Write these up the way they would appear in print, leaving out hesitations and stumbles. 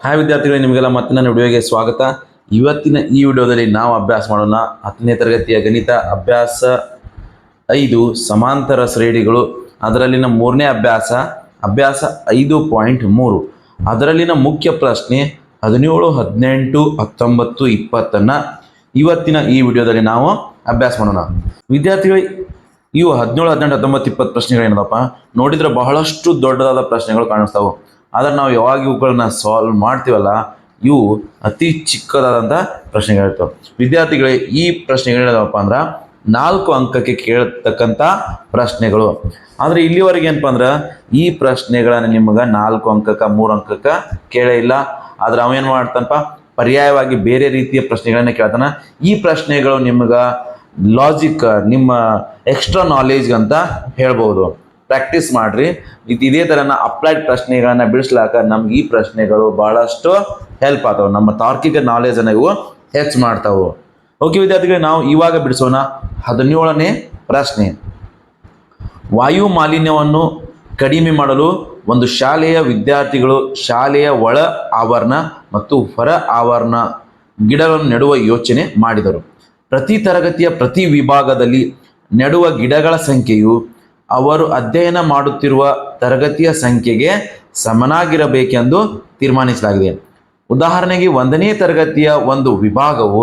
Hi ವಿದ್ಯಾರ್ಥಿಗಳೇ, ನಿಮಗೆಲ್ಲ ಮತ್ತೆ ನನ್ನ ವಿಡಿಯೋಗೆ ಸ್ವಾಗತ. ಇವತ್ತಿನ ಈ ವಿಡಿಯೋದಲ್ಲಿ ನಾವು ಅಭ್ಯಾಸ ಮಾಡೋಣ 10ನೇ ತರಗತಿಯ ಗಣಿತ ಅಭ್ಯಾಸ 5 ಸಮಾಂತರ ಶ್ರೇಣಿಗಳು. ಅದರಲ್ಲಿನ ಮೂರನೇ ಅಭ್ಯಾಸ 5.3. ಅದರಲ್ಲಿನ ಮುಖ್ಯ ಪ್ರಶ್ನೆ 17, 18, 19, 20 ಇವತ್ತಿನ ಈ ವಿಡಿಯೋದಲ್ಲಿ ನಾವು ಅಭ್ಯಾಸ ಮಾಡೋಣ. ವಿದ್ಯಾರ್ಥಿಗಳು, ಇವು 17, 18, 19, 20 ಪ್ರಶ್ನೆಗಳೇನದಪ್ಪ ನೋಡಿದ್ರೆ ಬಹಳಷ್ಟು ದೊಡ್ಡದಾದ ಪ್ರಶ್ನೆಗಳು ಕಾಣಿಸ್ತಾವೆ. ಆದರೆ ನಾವು ಯಾವಾಗ ಇವುಗಳನ್ನ ಸಾಲ್ವ್ ಮಾಡ್ತೀವಲ್ಲ, ಇವು ಅತಿ ಚಿಕ್ಕದಾದಂಥ ಪ್ರಶ್ನೆಗಳಿರ್ತವೆ. ವಿದ್ಯಾರ್ಥಿಗಳೇ, ಈ ಪ್ರಶ್ನೆಗಳೇನದಪ್ಪ ಅಂದ್ರೆ 4 ಅಂಕಕ್ಕೆ ಕೇಳತಕ್ಕಂಥ ಪ್ರಶ್ನೆಗಳು. ಆದರೆ ಇಲ್ಲಿವರೆಗೆ ಏನಪ್ಪ ಅಂದ್ರೆ ಈ ಪ್ರಶ್ನೆಗಳನ್ನು ನಿಮ್ಗೆ 4 ಅಂಕಕ್ಕೆ 3 ಅಂಕಕ್ಕೆ ಕೇಳೇ ಇಲ್ಲ. ಆದ್ರೆ ಅವೇನು ಮಾಡ್ತಾನಪ್ಪ, ಪರ್ಯಾಯವಾಗಿ ಬೇರೆ ರೀತಿಯ ಪ್ರಶ್ನೆಗಳನ್ನ ಕೇಳ್ತಾನ. ಈ ಪ್ರಶ್ನೆಗಳು ನಿಮ್ಗೆ ಲಾಜಿಕ್, ನಿಮ್ಮ ಎಕ್ಸ್ಟ್ರಾ ನಾಲೆಜ್ ಅಂತ ಹೇಳ್ಬೋದು. ಪ್ರಾಕ್ಟೀಸ್ ಮಾಡ್ರಿ. ಇದೇ ಥರನ ಅಪ್ಲೈಡ್ ಪ್ರಶ್ನೆಗಳನ್ನ ಬಿಡಿಸ್ಲಾಕ ನಮ್ಗೆ ಈ ಪ್ರಶ್ನೆಗಳು ಬಹಳಷ್ಟು ಹೆಲ್ಪ್ ಆಗ್ತಾವೆ. ನಮ್ಮ ತಾರ್ಕಿಕ ನಾಲೆಜನ್ನು ಇವು ಹೆಚ್ಚು ಮಾಡ್ತಾವೆ. ಓಕೆ ವಿದ್ಯಾರ್ಥಿಗಳು, ನಾವು ಇವಾಗ ಬಿಡಿಸೋಣ 17ನೇ ಪ್ರಶ್ನೆ. ವಾಯು ಮಾಲಿನ್ಯವನ್ನು ಕಡಿಮೆ ಮಾಡಲು ಒಂದು ಶಾಲೆಯ ವಿದ್ಯಾರ್ಥಿಗಳು ಶಾಲೆಯ ಒಳ ಆವರಣ ಮತ್ತು ಹೊರ ಆವರಣ ಗಿಡಗಳನ್ನು ನೆಡುವ ಯೋಚನೆ ಮಾಡಿದರು. ಪ್ರತಿ ತರಗತಿಯ ಪ್ರತಿ ವಿಭಾಗದಲ್ಲಿ ನೆಡುವ ಗಿಡಗಳ ಸಂಖ್ಯೆಯು ಅವರು ಅಧ್ಯಯನ ಮಾಡುತ್ತಿರುವ ತರಗತಿಯ ಸಂಖ್ಯೆಗೆ ಸಮನಾಗಿರಬೇಕೆಂದು ತೀರ್ಮಾನಿಸಲಾಗಿದೆ. ಉದಾಹರಣೆಗೆ 1ನೇ ತರಗತಿಯ ಒಂದು ವಿಭಾಗವು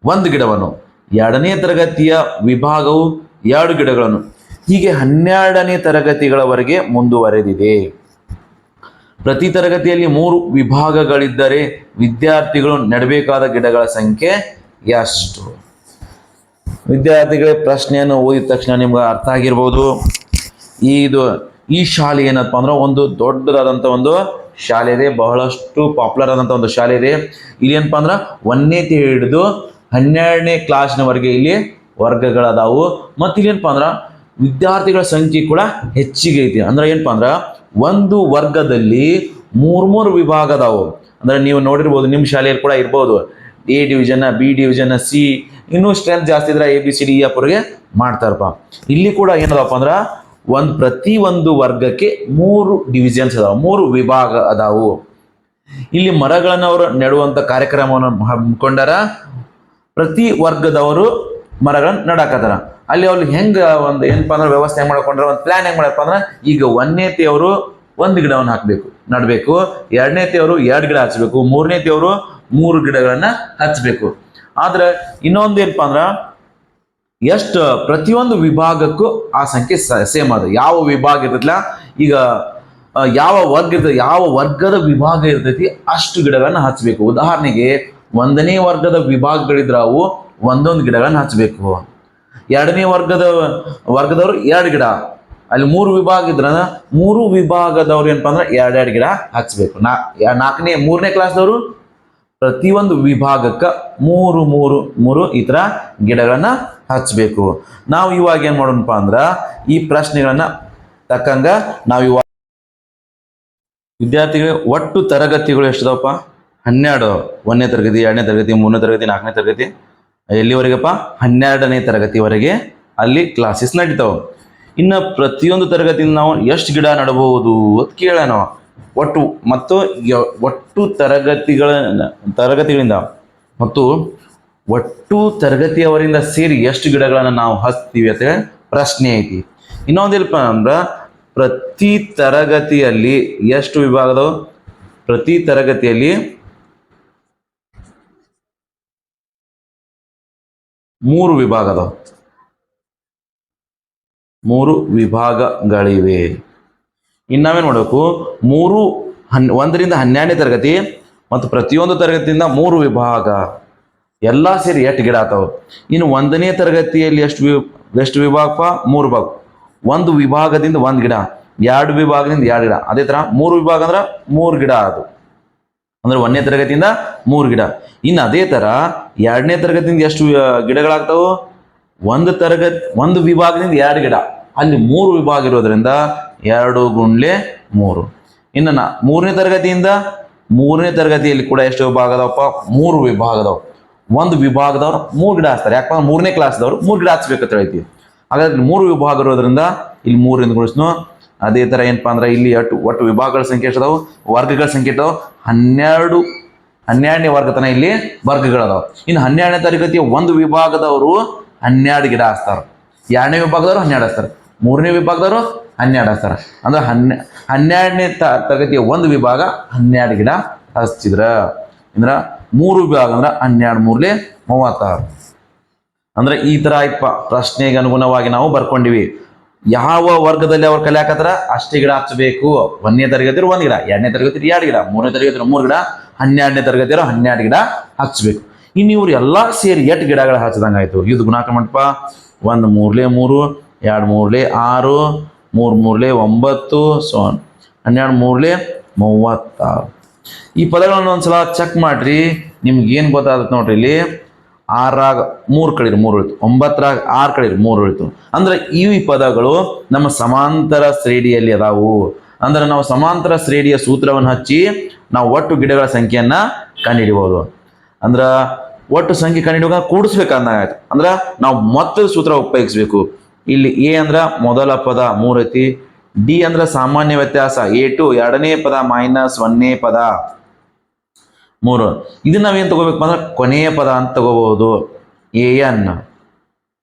1 ಗಿಡವನ್ನು, 2ನೇ ತರಗತಿಯ ವಿಭಾಗವು 2 ಗಿಡಗಳನ್ನು, ಹೀಗೆ 12ನೇ ತರಗತಿಗಳವರೆಗೆ ಮುಂದುವರೆದಿದೆ. ಪ್ರತಿ ತರಗತಿಯಲ್ಲಿ 3 ವಿಭಾಗಗಳಿದ್ದರೆ ವಿದ್ಯಾರ್ಥಿಗಳು ನೆಡಬೇಕಾದ ಗಿಡಗಳ ಸಂಖ್ಯೆ ಎಷ್ಟು? ವಿದ್ಯಾರ್ಥಿಗಳ ಪ್ರಶ್ನೆಯನ್ನು ಓದಿದ ತಕ್ಷಣ ನಿಮ್ಗೆ ಅರ್ಥ ಆಗಿರ್ಬೋದು. ಈ ಶಾಲೆ ಏನಪ್ಪ ಅಂದ್ರೆ ಒಂದು ದೊಡ್ಡದಾದಂಥ ಒಂದು ಶಾಲೆ ಇದೆ, ಬಹಳಷ್ಟು ಪಾಪ್ಯುಲರ್ ಆದಂಥ ಒಂದು ಶಾಲೆ ಇದೆ. ಇಲ್ಲಿ ಏನಪ್ಪ ಅಂದ್ರೆ 1ನೇ ಹಿಡಿದು 12ನೇ ಕ್ಲಾಸ್ನವರೆಗೆ ಇಲ್ಲಿ ವರ್ಗಗಳದಾವು. ಮತ್ತು ಇಲ್ಲಿ ಏನಪ್ಪ ಅಂದ್ರೆ ವಿದ್ಯಾರ್ಥಿಗಳ ಸಂಖ್ಯೆ ಕೂಡ ಹೆಚ್ಚಿಗೆ ಐತಿ. ಅಂದ್ರೆ ಏನಪ್ಪ ಅಂದ್ರೆ ಒಂದು ವರ್ಗದಲ್ಲಿ 3 ವಿಭಾಗ ಅದಾವು. ಅಂದ್ರೆ ನೀವು ನೋಡಿರ್ಬೋದು, ನಿಮ್ಮ ಶಾಲೆಯಲ್ಲಿ ಕೂಡ ಇರ್ಬೋದು, A division, B division, C, ಇನ್ನೂ ಸ್ಟ್ರೆಂತ್ ಜಾಸ್ತಿ ಇದ್ರೆ ABCD EF ಮಾಡ್ತಾರಪ್ಪ. ಇಲ್ಲಿ ಕೂಡ ಏನದಪ್ಪ ಅಂದ್ರೆ ಪ್ರತಿ ಒಂದು ವರ್ಗಕ್ಕೆ 3 ಡಿವಿಷನ್ಸ್ ಅದಾವ, 3 ವಿಭಾಗ ಅದಾವು. ಇಲ್ಲಿ ಮರಗಳನ್ನು ಅವರು ನೆಡುವಂತ ಕಾರ್ಯಕ್ರಮವನ್ನು ಹಮ್ಮಿಕೊಂಡಾರ. ಪ್ರತಿ ವರ್ಗದವರು ಮರಗಳನ್ನ ನಡಾಕತ್ತಾರ. ಅಲ್ಲಿ ಅವ್ರು ಹೆಂಗ ಒಂದು ಏನಪ್ಪ ಅಂದ್ರೆ ವ್ಯವಸ್ಥೆ ಹೆಂಗ್ ಮಾಡ್ಕೊಂಡ್ರ, ಒಂದು ಪ್ಲಾನ್ ಹೆಂಗ್ ಮಾಡಪ್ಪ ಅಂದ್ರೆ, ಈಗ 1ನೇತಿಯವರು 1 ಗಿಡವನ್ನು ನಡಬೇಕು, 2ನೇತಿಯವರು 2 ಗಿಡ ಹಚ್ಚಬೇಕು, 3ನೇತಿಯವರು 3 ಗಿಡಗಳನ್ನ ಹಚ್ಚಬೇಕು. ಆದ್ರೆ ಇನ್ನೊಂದು ಏನಪ್ಪ ಅಂದ್ರ ಎಷ್ಟು ಪ್ರತಿಯೊಂದು ವಿಭಾಗಕ್ಕೂ ಆ ಸಂಖ್ಯೆ ಸೇಮ್ ಅದ. ಯಾವ ವಿಭಾಗ ಇರ್ತೈತಿಲ್ಲ, ಈಗ ಯಾವ ವರ್ಗ ಇರ್ತೈತಿ, ಯಾವ ವರ್ಗದ ವಿಭಾಗ ಇರ್ತೈತಿ ಅಷ್ಟು ಗಿಡಗಳನ್ನ ಹಚ್ಚಬೇಕು. ಉದಾಹರಣೆಗೆ 1ನೇ ವರ್ಗದ ವಿಭಾಗಗಳಿದ್ರ ಅವು 1 ಗಿಡಗಳನ್ನ ಹಚ್ಚಬೇಕು. 2ನೇ ವರ್ಗದವರು 2 ಗಿಡ, ಅಲ್ಲಿ 3 ವಿಭಾಗ ಇದ್ರ 3 ವಿಭಾಗದವ್ರು ಏನಪ್ಪಾ ಅಂದ್ರೆ 2 ಗಿಡ ಹಚ್ಚಬೇಕು. 3ನೇ ಕ್ಲಾಸ್ದವರು ಪ್ರತಿಯೊಂದು ವಿಭಾಗಕ್ಕೆ 3 ಈ ತರ ಗಿಡಗಳನ್ನ ಹಚ್ಚಬೇಕು. ನಾವು ಇವಾಗ ಏನ್ ಮಾಡೋಣಪ್ಪ ಅಂದ್ರ ಈ ಪ್ರಶ್ನೆಗಳನ್ನ ತಕ್ಕಂಗ ನಾವು ಇವಾಗ ವಿದ್ಯಾರ್ಥಿಗಳಿಗೆ ಒಟ್ಟು ತರಗತಿಗಳು ಎಷ್ಟದವಪ್ಪ? 12. 1ನೇ ತರಗತಿ, 2ನೇ ತರಗತಿ, 3ನೇ ತರಗತಿ, 4ನೇ ತರಗತಿ, ಎಲ್ಲಿವರೆಗಪ್ಪ? 12ನೇ ತರಗತಿವರೆಗೆ ಅಲ್ಲಿ ಕ್ಲಾಸಸ್ ನಡೀತಾವ. ಇನ್ನು ಪ್ರತಿಯೊಂದು ತರಗತಿಯಿಂದ ನಾವು ಎಷ್ಟು ಗಿಡ ನಡಬಹುದು ಅಂತ ಕೇಳೋಣ. ಒಟ್ಟು ತರಗತಿಗಳಿಂದ ಮತ್ತು ಒಟ್ಟು ತರಗತಿಯವರಿಂದ ಸೇರಿ ಎಷ್ಟು ಗಿಡಗಳನ್ನು ನಾವು ಹಚ್ತೀವಿ ಅಂತ ಪ್ರಶ್ನೆ ಐತಿ. ಇನ್ನೊಂದಿಲ್ಪ ಅಂದ್ರೆ ಪ್ರತಿ ತರಗತಿಯಲ್ಲಿ ಎಷ್ಟು ವಿಭಾಗದವು? ಪ್ರತಿ ತರಗತಿಯಲ್ಲಿ 3 ವಿಭಾಗದವು, 3 ವಿಭಾಗಗಳಿವೆ. ಇನ್ನಾವೇನು ಮಾಡಬೇಕು? 1ರಿಂದ 12ನೇ ತರಗತಿ ಮತ್ತು ಪ್ರತಿಯೊಂದು ತರಗತಿಯಿಂದ 3 ವಿಭಾಗ ಎಲ್ಲ ಸೇರಿ 8 ಗಿಡ ಆಗ್ತಾವ. ಇನ್ನು 1ನೇ ತರಗತಿಯಲ್ಲಿ ಎಷ್ಟು ವಿಭಾಗಪ್ಪ? 3 ವಿಭಾಗ. 1 ವಿಭಾಗದಿಂದ 1 ಗಿಡ, 2 ವಿಭಾಗದಿಂದ 2 ಗಿಡ, ಅದೇ ತರ 3 ವಿಭಾಗ ಅಂದ್ರೆ 3 ಗಿಡ ಅದು. ಅಂದ್ರೆ 1ನೇ ತರಗತಿಯಿಂದ 3 ಗಿಡ. ಇನ್ನು ಅದೇ ತರ 2ನೇ ತರಗತಿಯಿಂದ ಎಷ್ಟು ಗಿಡಗಳಾಗ್ತಾವು? 1 ವಿಭಾಗದಿಂದ 2 ಗಿಡ, ಅಲ್ಲಿ 3 ವಿಭಾಗ ಇರೋದ್ರಿಂದ 2 ಗುಂಡ್ಲೆ 3. ಇನ್ನು 3ನೇ ತರಗತಿಯಿಂದ 3ನೇ ತರಗತಿಯಲ್ಲಿ ಕೂಡ ಎಷ್ಟು ವಿಭಾಗ ಅದಾವಪ್ಪ? 3 ವಿಭಾಗ ಅದಾವ. 1 ವಿಭಾಗದವ್ರು 3 ಗಿಡ ಹಚ್ತಾರೆ. ಯಾಕಂದ್ರೆ 3ನೇ ಕ್ಲಾಸ್ದವ್ರು 3 ಗಿಡ ಹಚ್ಬೇಕಂತ ಹೇಳ್ತೀವಿ. ಹಾಗಾದ್ರೆ 3 ವಿಭಾಗ ಇರೋದ್ರಿಂದ ಇಲ್ಲಿ 3ರಿಂದ ಗುಣಿಸ್ನು ಅದೇ ಥರ ಏನಪ್ಪಾ ಅಂದ್ರೆ ಇಲ್ಲಿ ಒಟ್ಟು ವಿಭಾಗಗಳ ಸಂಖ್ಯೆ ಎಷ್ಟಿದಾವು, ವರ್ಗಗಳ ಸಂಖ್ಯೆ ಇದಾವೆ 12ನೇ ವರ್ಗತನ ಇಲ್ಲಿ ವರ್ಗಗಳದಾವ. ಇನ್ನು 12ನೇ ತರಗತಿಯ ಒಂದು ವಿಭಾಗದವರು 12 ಗಿಡ ಹಚ್ತಾರೆ, 2ನೇ ವಿಭಾಗದವರು 12 ಹಚ್ತಾರೆ, 3ನೇ ವಿಭಾಗದವರು 12 ಹಚ್ತಾರೆ. ಅಂದ್ರೆ 12ನೇ ತರಗತಿಯ ಒಂದು ವಿಭಾಗ 12 ಗಿಡ ಹಚ್ಚಿದ್ರ ಅಂದ್ರೆ 3 ವಿಭಾಗ ಅಂದ್ರೆ 12 × 3 = 36. ಅಂದ್ರೆ ಈ ತರ ಆಯ್ತಪ್ಪ. ಪ್ರಶ್ನೆಗೆ ಅನುಗುಣವಾಗಿ ನಾವು ಬರ್ಕೊಂಡಿವಿ. ಯಾವ ವರ್ಗದಲ್ಲಿ ಅವ್ರು ಕಲಿಯಾಕತ್ರ ಅಷ್ಟೇ ಗಿಡ ಹಚ್ಚಬೇಕು. 1ನೇ ತರಗತಿ 1 ಗಿಡ, 2ನೇ ತರಗತಿ 2 ಗಿಡ, 3ನೇ ತರಗತಿ 3 ಗಿಡ, 12ನೇ ತರಗತಿ 12 ಗಿಡ ಹಚ್ಚಬೇಕು. ಇನ್ನು ಇವ್ರು ಎಲ್ಲಾ ಸೇರಿ 8 ಗಿಡಗಳು ಹಚ್ಚದಂಗ ಆಯ್ತು. ಇದು ಗುಣಾಕಾರ ಮಾಡಪ್ಪ. 1 × 3 = 3, 2 × 3 = 6, 3 × 3 = 9, 12 × 3 = 36. ಈ ಪದಗಳನ್ನು ಒಂದ್ಸಲ ಚೆಕ್ ಮಾಡ್ರಿ, ನಿಮ್ಗೆ ಏನ್ ಗೊತ್ತಾಗುತ್ತೆ ನೋಡ್ರಿ. ಇಲ್ಲಿ 6ರಾಗ 3 ಕಳೀರಿ 3 ಉಳಿತು, 9ರಾಗ 6 ಕಳೀರಿ 3 ಉಳಿತು. ಅಂದ್ರೆ ಈ ಪದಗಳು ನಮ್ಮ ಸಮಾಂತರ ಶ್ರೇಣಿಯಲ್ಲಿ ಅದಾವು. ಅಂದ್ರೆ ನಾವು ಸಮಾಂತರ ಶ್ರೇಣಿಯ ಸೂತ್ರವನ್ನು ಹಚ್ಚಿ ನಾವು ಒಟ್ಟು ಗಿಡಗಳ ಸಂಖ್ಯೆಯನ್ನ ಕಂಡುಹಿಡಿಬಹುದು. ಅಂದ್ರ ಒಟ್ಟು ಸಂಖ್ಯೆ ಕಂಡುಹಿಡಿಯುವಾಗ ಕೂಡಿಸ್ಬೇಕಂದಾಯ್ತು. ಅಂದ್ರ ನಾವು ಮೊತ್ತದ ಸೂತ್ರ ಉಪಯೋಗಿಸ್ಬೇಕು. ಇಲ್ಲಿ ಎ ಅಂದ್ರ ಮೊದಲ ಪದ 3 ಐತಿ, ಡಿ ಅಂದ್ರ ಸಾಮಾನ್ಯ ವ್ಯತ್ಯಾಸ, A2 2ನೇ ಪದ ಮೈನಸ್ 1ನೇ ಪದ 3. ಇದನ್ನ ನಾವೇನ್ ತಗೋಬೇಕು ಅಂದ್ರೆ ಕೊನೆಯ ಪದ ಅಂತ ತಗೋಬಹುದು. AN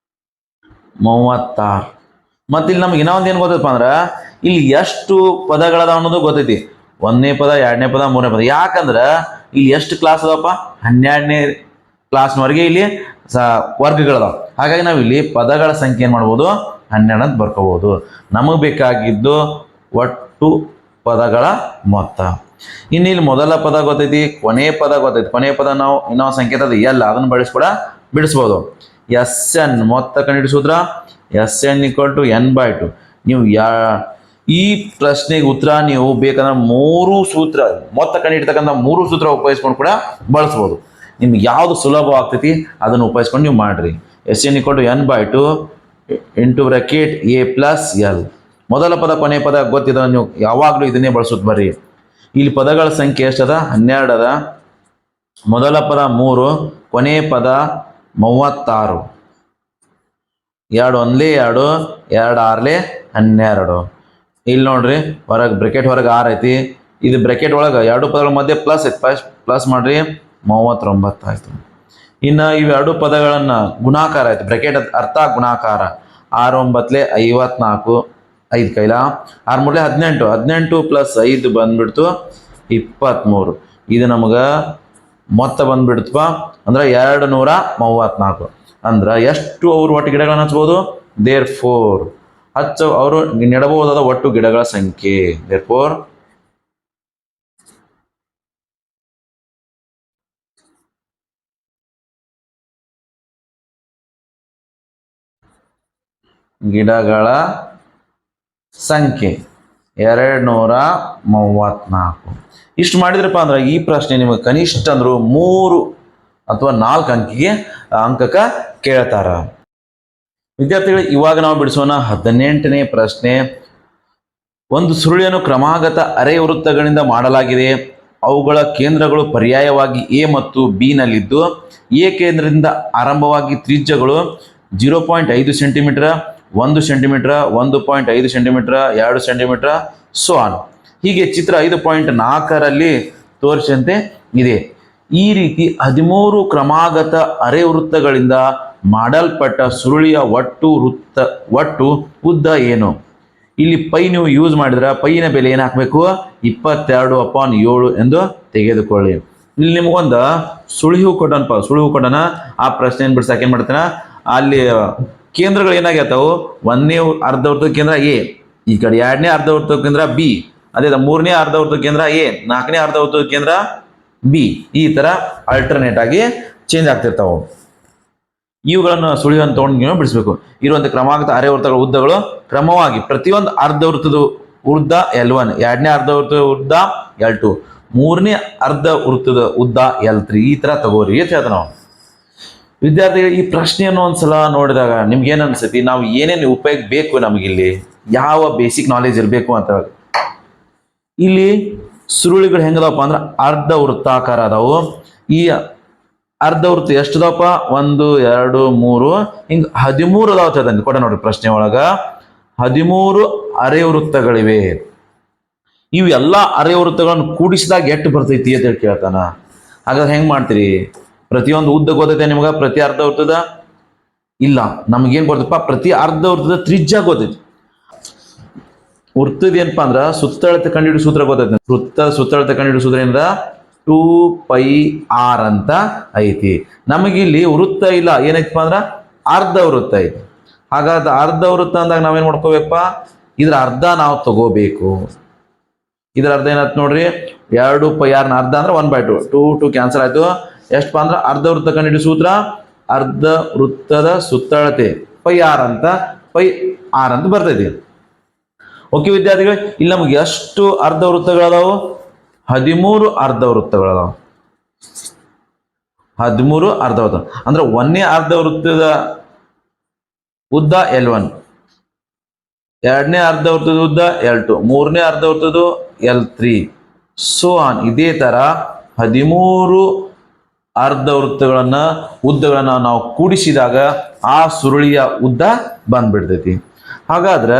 36. ಮತ್ತೆ ಇಲ್ಲಿ ನಮ್ಗೆ ಇನ್ನೊಂದು ಏನ್ ಗೊತ್ತಪ್ಪ ಅಂದ್ರ ಇಲ್ಲಿ ಎಷ್ಟು ಪದಗಳದ ಅನ್ನೋದು ಗೊತ್ತೈತಿ. 1ನೇ ಪದ 2ನೇ ಪದ 3ನೇ ಪದ. ಯಾಕಂದ್ರ ಇಲ್ಲಿ ಎಷ್ಟು ಕ್ಲಾಸ್ ಅದಾವಪ್ಪ, 12ನೇ ಕ್ಲಾಸ್ನವರೆಗೆ ಇಲ್ಲಿ ವರ್ಗಗಳದಾವ. ಹಾಗಾಗಿ ನಾವು ಇಲ್ಲಿ ಪದಗಳ ಸಂಖ್ಯೆ ಏನ್ ಮಾಡ್ಬೋದು, 12 ಅಂತ ಬರ್ಕೋಬಹುದು. ನಮಗ್ ಬೇಕಾಗಿದ್ದು ಒಟ್ಟು ಪದಗಳ ಮೊತ್ತ. ಇನ್ನು ಇಲ್ಲಿ ಮೊದಲ ಪದ ಗೊತ್ತೈತಿ, ಕೊನೆಯ ಪದ ಗೊತ್ತೈತಿ. ಕೊನೆಯ ಪದ ನಾವು ಇನ್ನೊಂದು ಸಂಕೇತ ಅದು ಎಲ್ಲ, ಅದನ್ನು ಬಿಡಿಸ್ಬೋದು. SN ಮೊತ್ತ ಕಂಡುಹಿಡಿಸೂದ್ರ SN = n/2. ನೀವು ಈ ಪ್ರಶ್ನೆಗೆ ಉತ್ತರ ನೀವು ಬೇಕಂದ್ರೆ 3 ಸೂತ್ರ, ಮೊತ್ತ ಕಂಡುಹಿಡಿತಕ್ಕಂಥ 3 ಸೂತ್ರ ಉಪಯೋಗಿಸ್ಕೊಂಡು ಕೂಡ ಬಳಸ್ಬೋದು. ನಿಮ್ಗೆ ಯಾವ್ದು ಸುಲಭ ಆಗ್ತೈತಿ ಅದನ್ನು ಉಪಯೋಗಿಸ್ಕೊಂಡು ನೀವು ಮಾಡ್ರಿ. SN = n/2 × A + L. ಮೊದಲ ಪದ ಕೊನೆಯ ಪದ ಗೊತ್ತಿದ ನೀವು ಯಾವಾಗಲೂ ಇದನ್ನೇ ಬಳಸೋದು ಬರ್ರಿ. ಇಲ್ಲಿ ಪದಗಳ ಸಂಖ್ಯೆ ಎಷ್ಟದ, 12 ಅದ. ಮೊದಲ ಪದ 3, ಕೊನೆಯ ಪದ 36. 2 × 1 = 2, 2 × 6 = 12. ಇಲ್ಲಿ ನೋಡ್ರಿ, ಹೊರಗೆ ಬ್ರೆಕೆಟ್ ಹೊರಗೆ 6 ಐತಿ. ಇದು ಬ್ರೆಕೆಟ್ ಒಳಗೆ 2 ಪದಗಳ ಮಧ್ಯೆ ಪ್ಲಸ್ ಐತಿ, ಪ್ಲಸ್ ಮಾಡ್ರಿ 39 ಆಯ್ತು. ಇನ್ನು ಇವೆರಡು ಪದಗಳನ್ನ ಗುಣಾಕಾರ ಆಯ್ತು, ಬ್ರೆಕೆಟ್ ಅರ್ಥ ಗುಣಾಕಾರ. 6 × 9 = 54, 5 ಕೈಲ 6 × 3 = 18 + 5 ಬಂದ್ಬಿಡ್ತು 23. ಇದು ನಮಗೆ ಮೊತ್ತ ಬಂದ್ಬಿಡ್ತಪ್ಪ ಅಂದ್ರೆ 234. ಅಂದ್ರೆ ಎಷ್ಟು ಅವರು ಒಟ್ಟು ಗಿಡಗಳನ್ನ ಹಚ್ಬೋದು, therefore ಅವರು ನೆಡಬಹುದಾದ ಒಟ್ಟು ಗಿಡಗಳ ಸಂಖ್ಯೆ. therefore ಗಿಡಗಳ ಸಂಖ್ಯೆ 234. ಇಷ್ಟು ಮಾಡಿದ್ರಪ್ಪ ಅಂದ್ರೆ ಈ ಪ್ರಶ್ನೆ ನಿಮಗೆ ಕನಿಷ್ಠ ಅಂದ್ರು 3 ಅಥವಾ 4 ಅಂಕಕ್ಕೆ ಕೇಳ್ತಾರ. ವಿದ್ಯಾರ್ಥಿಗಳು, ಇವಾಗ ನಾವು ಬಿಡಿಸೋಣ 18ನೇ ಪ್ರಶ್ನೆ. ಒಂದು ಸುರುಳಿಯನ್ನು ಕ್ರಮಾಗತ ಅರೆ ವೃತ್ತಗಳಿಂದ ಮಾಡಲಾಗಿದೆ. ಅವುಗಳ ಕೇಂದ್ರಗಳು ಪರ್ಯಾಯವಾಗಿ ಎ ಮತ್ತು ಬಿ ನಲ್ಲಿದ್ದು, ಎ ಕೇಂದ್ರದಿಂದ ಆರಂಭವಾಗಿ ತ್ರಿಜ್ಯಗಳು 0.5 centimetre, 1 centimetre, 1.5 centimetre, 2 centimetre, so on. ಹೀಗೆ ಚಿತ್ರ 5.4ರಲ್ಲಿ ತೋರಿಸಿದಂತೆ ಇದೆ. ಈ ರೀತಿ 13 ಕ್ರಮಾಗತ ಅರೆ ವೃತ್ತಗಳಿಂದ ಮಾಡಲ್ಪಟ್ಟ ಸುರುಳಿಯ ಒಟ್ಟು ಉದ್ದ ಏನು? ಇಲ್ಲಿ ಪೈ ನೀವು ಯೂಸ್ ಮಾಡಿದ್ರೆ ಪೈನ ಬೆಲೆ ಏನು ಹಾಕಬೇಕು, 22/7 ಎಂದು ತೆಗೆದುಕೊಳ್ಳಿ. ಇಲ್ಲಿ ನಿಮಗೊಂದು ಸುಳಿವು ಕೊಟ್ಟನ. ಆ ಪ್ರಶ್ನೆ ಬಿಡ್ಸಾಕ ಏನ್ ಮಾಡ್ತಾನ, ಅಲ್ಲಿ ಕೇಂದ್ರಗಳು ಏನಾಗ್ಯಾತವು, 1ನೇ ಅರ್ಧವೃತ್ತದ ಕೇಂದ್ರ ಎ, ಈ ಕಡೆ 2ನೇ ಅರ್ಧವೃತ್ತದ ಕೇಂದ್ರ ಬಿ, ಅದೇ 3ನೇ ಅರ್ಧವೃತ್ತದ ಕೇಂದ್ರ ಎ, 4ನೇ ಅರ್ಧವೃತ್ತದ ಕೇಂದ್ರ ಬಿ. ಈ ತರ ಅಲ್ಟರ್ನೇಟ್ ಆಗಿ ಚೇಂಜ್ ಆಗ್ತಿರ್ತಾವೆ. ಇವುಗಳನ್ನು ಸುಳಿವನ್ನು ತಗೊಂಡು ಬಿಡಿಸ್ಬೇಕು. ಇರುವಂತಹ ಕ್ರಮಾಗತ ಅರೆ ವೃತ್ತಗಳ ಉದ್ದಗಳು ಕ್ರಮವಾಗಿ ಪ್ರತಿಯೊಂದು ಅರ್ಧವೃತ್ತದ ಉದ್ದ L1, 2ನೇ ಅರ್ಧವೃತ್ತದ ಉದ್ದ L2, 3ನೇ ಅರ್ಧ ವೃತ್ತದ ಉದ್ದ L3. ಈ ತರ ತಗೋರಿ ಅಂತ ಹೇಳ್ತ ನಾವು. ವಿದ್ಯಾರ್ಥಿಗಳು, ಈ ಪ್ರಶ್ನೆಯನ್ನು ಒಂದ್ಸಲ ನೋಡಿದಾಗ ನಿಮ್ಗೆ ಏನ್ ಅನ್ಸತಿ, ನಾವು ಏನೇನು ಉಪಯೋಗ ಬೇಕು, ನಮ್ಗೆ ಇಲ್ಲಿ ಯಾವ ಬೇಸಿಕ್ ನಾಲೆಜ್ ಇರಬೇಕು ಅಂತ. ಇಲ್ಲಿ ಸುರುಳಿಗಳು ಹೆಂಗದವಪ್ಪ ಅಂದ್ರೆ ಅರ್ಧ ವೃತ್ತಾಕಾರ ಅದಾವು. ಈ ಅರ್ಧ ವೃತ್ತ ಎಷ್ಟದಪ್ಪ, 1 2 3 ಹಿಂಗ 13 ಅದಾವ. ಕೊಡ ನೋಡ್ರಿ ಪ್ರಶ್ನೆ ಒಳಗ 13 ಅರೆ ವೃತ್ತಗಳಿವೆ. ಇವು ಎಲ್ಲ ಅರೆ ವೃತ್ತಗಳನ್ನು ಕೂಡಿಸಿದಾಗ ಎಷ್ಟು ಬರ್ತೈತಿ ಅಂತ ಹೇಳಿ ಕೇಳ್ತಾನ. ಹಾಗಾದ್ರೆ ಹೆಂಗ್ ಮಾಡ್ತೀರಿ? ಪ್ರತಿಯೊಂದು ಉದ್ದ ಗೊತ್ತೈತೆ ನಿಮ್ಗೆ? ಪ್ರತಿ ಅರ್ಧ ವೃತ್ತದ ಇಲ್ಲ, ನಮ್ಗೇನ್ ಬರ್ತಪ್ಪ, ಪ್ರತಿ ಅರ್ಧ ವೃತ್ತದ ತ್ರಿಜ್ಯ ಗೊತ್ತೈತಿ. ವೃತ್ತದ ಏನಪ್ಪಾ ಅಂದ್ರ ಸುತ್ತಳತೆ ಕಂಡುಹಿಡಿಯೋ ಸೂತ್ರ ಗೊತ್ತೈತಿ. ವೃತ್ತ ಸುತ್ತಳತೆ ಕಂಡುಹಿಡಿಯೋ ಸೂತ್ರ ಏನಿದೆ? 2πr ಅಂತ ಐತಿ. ನಮಗಿಲ್ಲಿ ವೃತ್ತ ಇಲ್ಲ, ಏನೈತಪ್ಪ ಅಂದ್ರ ಅರ್ಧ ವೃತ್ತ ಐತಿ. ಹಾಗಾದ್ರೆ ಅರ್ಧ ವೃತ್ತ ಅಂದಾಗ ನಾವೇನ್ ಮಾಡ್ಕೋಬೇಕಪ್ಪ, ಇದ್ರ ಅರ್ಧ ನಾವು ತಗೋಬೇಕು. ಇದ್ರ ಅರ್ಧ ಏನಾಯ್ತು ನೋಡ್ರಿ, 2πr ನ ಅರ್ಧ ಅಂದ್ರೆ 1/2. 2 ಕ್ಯಾನ್ಸಲ್ ಆಯ್ತು. ಎಷ್ಟಪ್ಪ ಅಂದ್ರ ಅರ್ಧ ವೃತ್ತ ಕಂಡುಹಿಡಿಯೋ ಸೂತ್ರ ಅರ್ಧ ವೃತ್ತದ ಸುತ್ತಳತೆ πr ಅಂತ ಬರ್ತೈತಿ. ಓಕೆ ವಿದ್ಯಾರ್ಥಿಗಳು, ಇಲ್ಲಿ ನಮ್ಗೆ ಎಷ್ಟು ಅರ್ಧ ವೃತ್ತಗಳದಾವು? 13 ಅರ್ಧ ವೃತ್ತಗಳದಾವ. 13 ಅರ್ಧ ವೃತ್ತ ಅಂದ್ರೆ ಒಂದನೇ ಅರ್ಧ ವೃತ್ತದ ಉದ್ದ L1, ಎರಡನೇ ಅರ್ಧ ವೃತ್ತದ ಉದ್ದ L2, ಮೂರನೇ ಅರ್ಧ ವೃತ್ತದ L3, ಸೋ ಆನ್. ಇದೇ ತರ 13 ಅರ್ಧ ಉದ್ದಗಳನ್ನ ನಾವು ಕೂಡಿಸಿದಾಗ ಆ ಸುರುಳಿಯ ಉದ್ದ ಬಂದ್ಬಿಡ್ತೈತಿ. ಹಾಗಾದ್ರೆ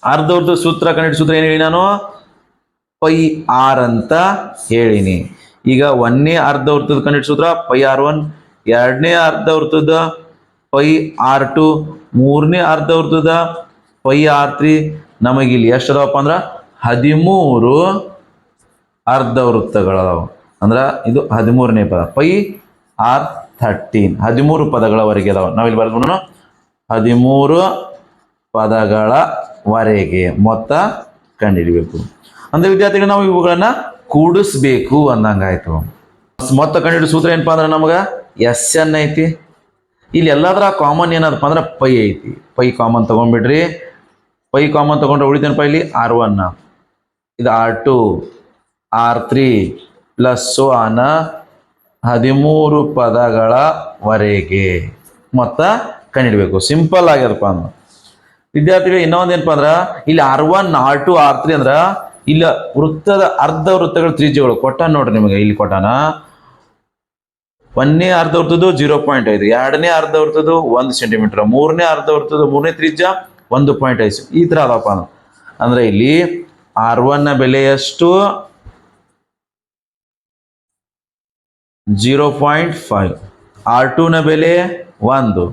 ಅರ್ಧ ವೃತ್ತದ ಸೂತ್ರ ಕಂಡುಹಿಡಿಯೋ ಸೂತ್ರ ಏನ್ ಹೇಳಿ ನಾನು? πr ಅಂತ ಹೇಳಿನಿ. ಈಗ ಒಂದನೇ ಅರ್ಧ ವೃತ್ತದ ಕಂಡುಹಿಡಿಯೋ ಸೂತ್ರ πr1, ಎರಡನೇ ಅರ್ಧ ವೃತ್ತದ πr2, ಮೂರನೇ ಅರ್ಧ ವೃತ್ತದ πr3. ನಮಗೆ ಇಲ್ಲಿ ಎಷ್ಟು ಅದಾವಪ್ಪ ಅಂದ್ರ 13 ಅರ್ಧ ವೃತ್ತಗಳದಾವ. ಅಂದ್ರ ಇದು 13ನೇ ಪದ, πr13. 13 ಪದಗಳವರೆಗೆ ಅದಾವ. ನಾವಿಲ್ಲಿ ಬರ್ದು 13 ಪದಗಳವರೆಗೆ ಮೊತ್ತ ಕಂಡುಹಿಡಿಬೇಕು. ಅಂದ್ರೆ ವಿದ್ಯಾರ್ಥಿಗಳು ನಾವು ಇವುಗಳನ್ನ ಕೂಡಿಸ್ಬೇಕು ಅಂದಂಗಾಯ್ತು. ಮೊತ್ತ ಕಂಡುಹಿಡಿಯೋ ಸೂತ್ರ ಏನಪ್ಪಾ ಅಂದ್ರೆ ನಮಗ SN ಐತಿ. ಇಲ್ಲಿ ಎಲ್ಲದರ ಕಾಮನ್ ಏನದಪ್ಪ ಅಂದ್ರೆ ಪೈ ಐತಿ. ಪೈ ಕಾಮನ್ ತಗೊಂಡ್ಬಿಡ್ರಿ. ಪೈ ಕಾಮನ್ ತಗೊಂಡ್ರೆ ಉಳಿತೇನಪ್ಪ ಇಲ್ಲಿ R1, ಇದು R2, R3 plus so on 13 ಪದಗಳವರೆಗೆ ಮೊತ್ತ ಕಂಡುಹಿಡಬೇಕು. ಸಿಂಪಲ್ ಆಗ್ಯದಪ್ಪ ಅಂದ ವಿದ್ಯಾರ್ಥಿಗಳು. ಇನ್ನೊಂದು ಏನಪ್ಪಾ ಅಂದ್ರ ಇಲ್ಲಿ R1, R2, R3 ಅಂದ್ರ ಇಲ್ಲ ವೃತ್ತದ ಅರ್ಧ ವೃತ್ತಗಳ ತ್ರಿಜ್ಯಗಳು ಕೊಟ್ಟಾನ ನೋಡ್ರಿ ನಿಮಗೆ. ಇಲ್ಲಿ ಕೊಟ್ಟಾನ ಒಂದನೇ ಅರ್ಧ ವೃತ್ತದ್ದು 0.5, ಎರಡನೇ ಅರ್ಧ ವೃತ್ತದ್ದು 1 ಸೆಂಟಿಮೀಟರ್, ಮೂರನೇ ಅರ್ಧ ವೃತ್ತದ ಮೂರನೇ ತ್ರಿಜ್ಯ 1.5. ಈ ತರ ಅದಪ್ಪ ಅಂದ್ರೆ ಇಲ್ಲಿ R1 ನ ಬೆಲೆ ಎಷ್ಟು? 0.5, R2 ನ ಬೆಲೆ 1,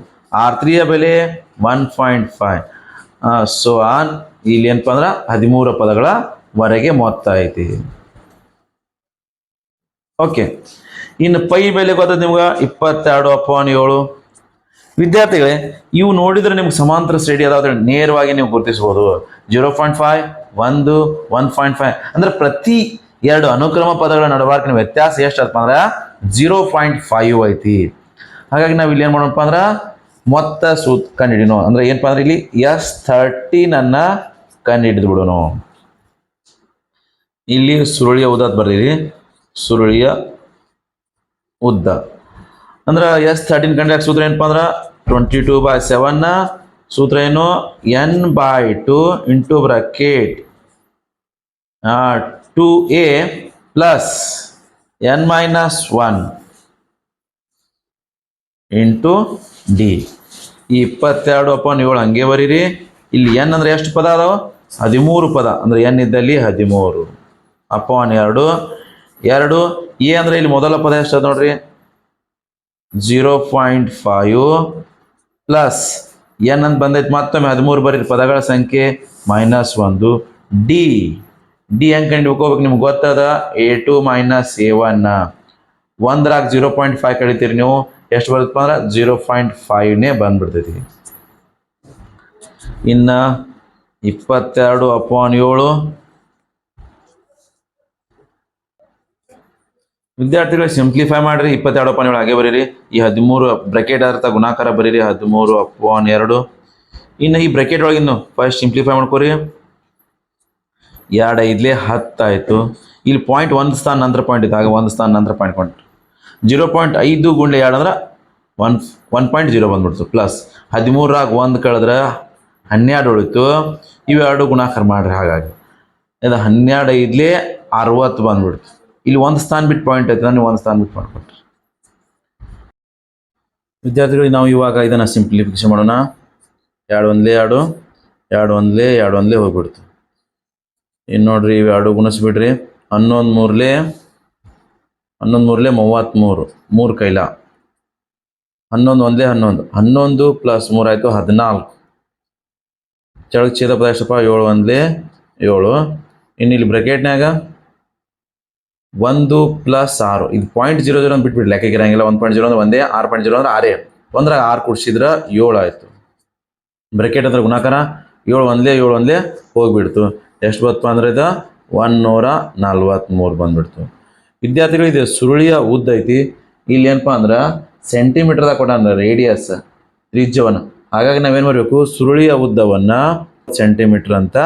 R3 ಯ ಬೆಲೆ 1.5, ಸೋ ಆನ್. ಇಲ್ಲಿ ಏನಪ್ಪಾ ಅಂದ್ರ 13 ಪದಗಳವರೆಗೆ ಮೊತ್ತ ಐತಿ. ಓಕೆ, ಇನ್ನು ಪೈ ಬೆಲೆ ಗೊತ್ತದ ನಿಮ್ಗೆ 22/7. ವಿದ್ಯಾರ್ಥಿಗಳೇ, ಇವು ನೋಡಿದ್ರೆ ನಿಮ್ಗೆ ಸಮಾಂತರ ಶ್ರೇಣಿ ಅದಾದ್ರೆ ನೇರವಾಗಿ ನೀವು ಗುರುತಿಸಬಹುದು. 0.5, 1, 1.5 ಅಂದ್ರೆ ಪ್ರತಿ ಎರಡು ಅನುಕ್ರಮ ಪದಗಳ ನಡಬಾರ್ಕಿನ ವ್ಯತ್ಯಾಸ ಎಷ್ಟು ಅಪ್ಪ ಅಂದ್ರೆ 0.5 ಐತಿ. ಹಾಗಾಗಿ ನಾವು ಇಲ್ಲಿ ಏನ್ ಮಾಡೋಣಪ್ಪ ಅಂದ್ರ ಮೊತ್ತ ಕಂಡುಹಿಡಿಯೋಣ. ಅಂದ್ರೆ ಏನಪ್ಪಾ ಅಂದ್ರೆ ಇಲ್ಲಿ S13 ಕಂಡುಹಿಡಿದು ಬಿಡೋಣ. ಇಲ್ಲಿ ಸುರುಳಿಯ ಉದ್ದ ಬರ್ದಿರಿ. ಸುರುಳಿಯ ಉದ್ದ ಅಂದ್ರ S13 ಕಂಡುಹಿಡಿಯಕ್ಕೆ ಸೂತ್ರ ಏನಪ್ಪಾ ಅಂದ್ರ 22/7 ಸೂತ್ರ ಏನು? n/2 into bracket 2a plus n-1 into D. ಈ 22/7 ಹಂಗೆ ಬರೀರಿ. ಇಲ್ಲಿ n ಅಂದ್ರೆ ಎಷ್ಟು ಪದ ಅದಾವ? 13 ಪದ. ಅಂದ್ರೆ n ಇದ್ದಲ್ಲಿ 13/2. 2 ಎ ಅಂದ್ರೆ ಇಲ್ಲಿ ಮೊದಲ ಪದ ಎಷ್ಟು ಅದ ನೋಡ್ರಿ, 0.5 ಪ್ಲಸ್ n ಅಂತ ಬಂದೈತಿ. ಮತ್ತೊಮ್ಮೆ 13 ಬರೀರಿ, ಪದಗಳ ಸಂಖ್ಯೆ -1. ಡಿ ಹೆಂಗೆ ಕಂಡುಹಿಡ್ಕೋಬೇಕು ನಿಮ್ಗೆ ಗೊತ್ತದ. A2 - A1 ಒಂದ್ರಾಗ 0.5 ಕಳಿತೀರಿ ನೀವು, ಎಷ್ಟು ಬರುತ್ತಪ್ಪ ಅಂದ್ರೆ 0.5ನೇ ಬಂದ್ಬಿಡ್ತೈತಿ. ಇನ್ನ 22/7 ವಿದ್ಯಾರ್ಥಿಗಳು ಸಿಂಪ್ಲಿಫೈ ಮಾಡ್ರಿ. 22/7 ಹಾಗೆ ಬರೀರಿ. ಈ 13 ಬ್ರಾಕೆಟ್ ಅರ್ಥ ಗುಣಾಕಾರ ಬರೀರಿ 13/2. ಇನ್ನು ಈ ಬ್ರಾಕೆಟ್ ಒಳಗಿನ್ನು ಫಸ್ಟ್ ಸಿಂಪ್ಲಿಫೈ ಮಾಡ್ಕೋರಿ. 2 5 10 ಆಯ್ತು. ಇಲ್ಲಿ ಪಾಯಿಂಟ್ 1 ಸ್ಥಾನ ನಂತರ ಪಾಯಿಂಟ್ ಇತ್ತು, ಹಾಗೆ 1 ಸ್ಥಾನ ನಂತರ ಪಾಯಿಂಟ್ 0.5 ಗುಂಡ್ಲೆ 2 ಅಂದ್ರೆ 1.0 ಬಂದ್ಬಿಡ್ತು. ಪ್ಲಸ್ 13ರಾಗ 1 ಕಳೆದ್ರೆ 12 ಉಳಿತು. ಇವೆರಡು ಗುಣಾಕಾರ ಮಾಡ್ರಿ. ಹಾಗಾಗಿ ಇದು 12 5 60 ಬಂದ್ಬಿಡ್ತು. ಇಲ್ಲಿ 1 ಸ್ಥಾನ ಬಿಟ್ಟು ಪಾಯಿಂಟ್ ಐತೆ, ನೀವು 1 ಸ್ಥಾನ ಬಿಟ್ಟು ಮಾಡ್ಕೊಟ್ರಿ. ವಿದ್ಯಾರ್ಥಿಗಳಿಗೆ ನಾವು ಇವಾಗ ಇದನ್ನ ಸಿಂಪ್ಲಿಫಿಕೇಶನ್ ಮಾಡೋಣ. 2 1 2 ಎರಡು ಒಂದ್ಲೇ ಹೋಗ್ಬಿಡ್ತು. ಇನ್ನು ನೋಡ್ರಿ ಇವು ಎರಡು ಗುಣಿಸ್ಬಿಡ್ರಿ. 11 ಮೂರ್ಲೆ 33, 3 ಕೈಲ 11 ಒಂದ್ಲೆ 11 ಪ್ಲಸ್ 3 ಆಯಿತು 14. ಕೆಳಗೆ ಛೇದ ಪದ ಎಷ್ಟಪ್ಪ? 7 ಒಂದ್ಲೆ 7. ಇನ್ನು ಇಲ್ಲಿ ಬ್ರಾಕೆಟ್ನಾಗ 1 ಪ್ಲಸ್ 6. ಇದು 0.00 ಅಂತ ಬಿಟ್ಬಿಡ್ಲಿ, ಲೆಕ್ಕಕ್ಕಿರಂಗಿಲ್ಲ. 1.0 ಅಂದ್ರೆ ಒಂದೇ, 6.0 ಅಂದ್ರೆ 6. ಒಂದ್ರಾಗ 6 ಕೂಡಿಸಿದ್ರೆ 7 ಆಯಿತು. ಬ್ರಾಕೆಟ್ ಅಂದ್ರೆ ಗುಣಾಕಾರ 7 ಒಂದ್ಲೆ ಹೋಗ್ಬಿಡ್ತು. ಎಷ್ಟು ಬತ್ತಪ್ಪ ಅಂದ್ರೆ ಇದು 143 ಬಂದ್ಬಿಡ್ತು. ವಿದ್ಯಾರ್ಥಿಗಳು ಇದು ಸುರುಳಿಯ ಉದ್ದ ಐತಿ. ಇಲ್ಲಿ ಏನಪ್ಪ ಅಂದ್ರೆ ಸೆಂಟಿಮೀಟರ್ದಾಗ ಕೊಟ್ಟ ಅಂದ್ರೆ ರೇಡಿಯಸ್ ತ್ರಿಜ್ಯವನ್ನು. ಹಾಗಾಗಿ ನಾವೇನು ಮಾಡಬೇಕು? ಸುರುಳಿಯ ಉದ್ದವನ್ನು ಸೆಂಟಿಮೀಟರ್ ಅಂತ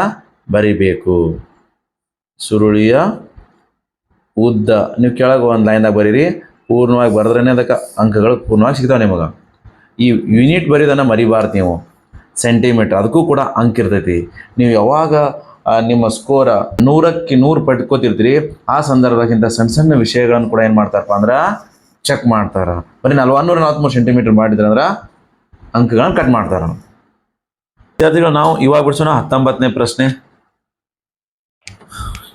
ಬರಿಬೇಕು. ಸುರುಳಿಯ ಉದ್ದ ನೀವು ಕೆಳಗೆ ಒಂದು ಲೈನ್ದಾಗ ಬರೀರಿ. ಪೂರ್ಣವಾಗಿ ಬರೆದ್ರೇ ಅದಕ್ಕೆ ಅಂಕಗಳು ಪೂರ್ಣವಾಗಿ ಸಿಗ್ತಾವೆ ನಿಮಗೆ. ಈ ಯೂನಿಟ್ ಬರೀದನ್ನು ಮರಿಬಾರ್ದು ನೀವು. ಸೆಂಟಿಮೀಟರ್ ಅದಕ್ಕೂ ಕೂಡ ಅಂಕ ಇರ್ತೈತಿ. ನೀವು ಯಾವಾಗ ನಿಮ್ಮ ಸ್ಕೋರ 100ಕ್ಕೆ 100 ಪಡ್ಕೋತಿರ್ತೀರಿ, ಆ ಸಂದರ್ಭಕ್ಕಿಂತ ಸಣ್ಣ ವಿಷಯಗಳನ್ನು ಕೂಡ ಏನು ಮಾಡ್ತಾರಪ್ಪ ಅಂದ್ರೆ ಚೆಕ್ ಮಾಡ್ತಾರೆ. ಬರೀ 443 ಸೆಂಟಿಮೀಟರ್ ಮಾಡಿದ್ರೆ ಅಂದ್ರೆ ಅಂಕಗಳನ್ನು ಕಟ್ ಮಾಡ್ತಾರೆ. ವಿದ್ಯಾರ್ಥಿಗಳು ನಾವು ಇವಾಗ ಬಿಡಿಸೋಣ 19ನೇ ಪ್ರಶ್ನೆ.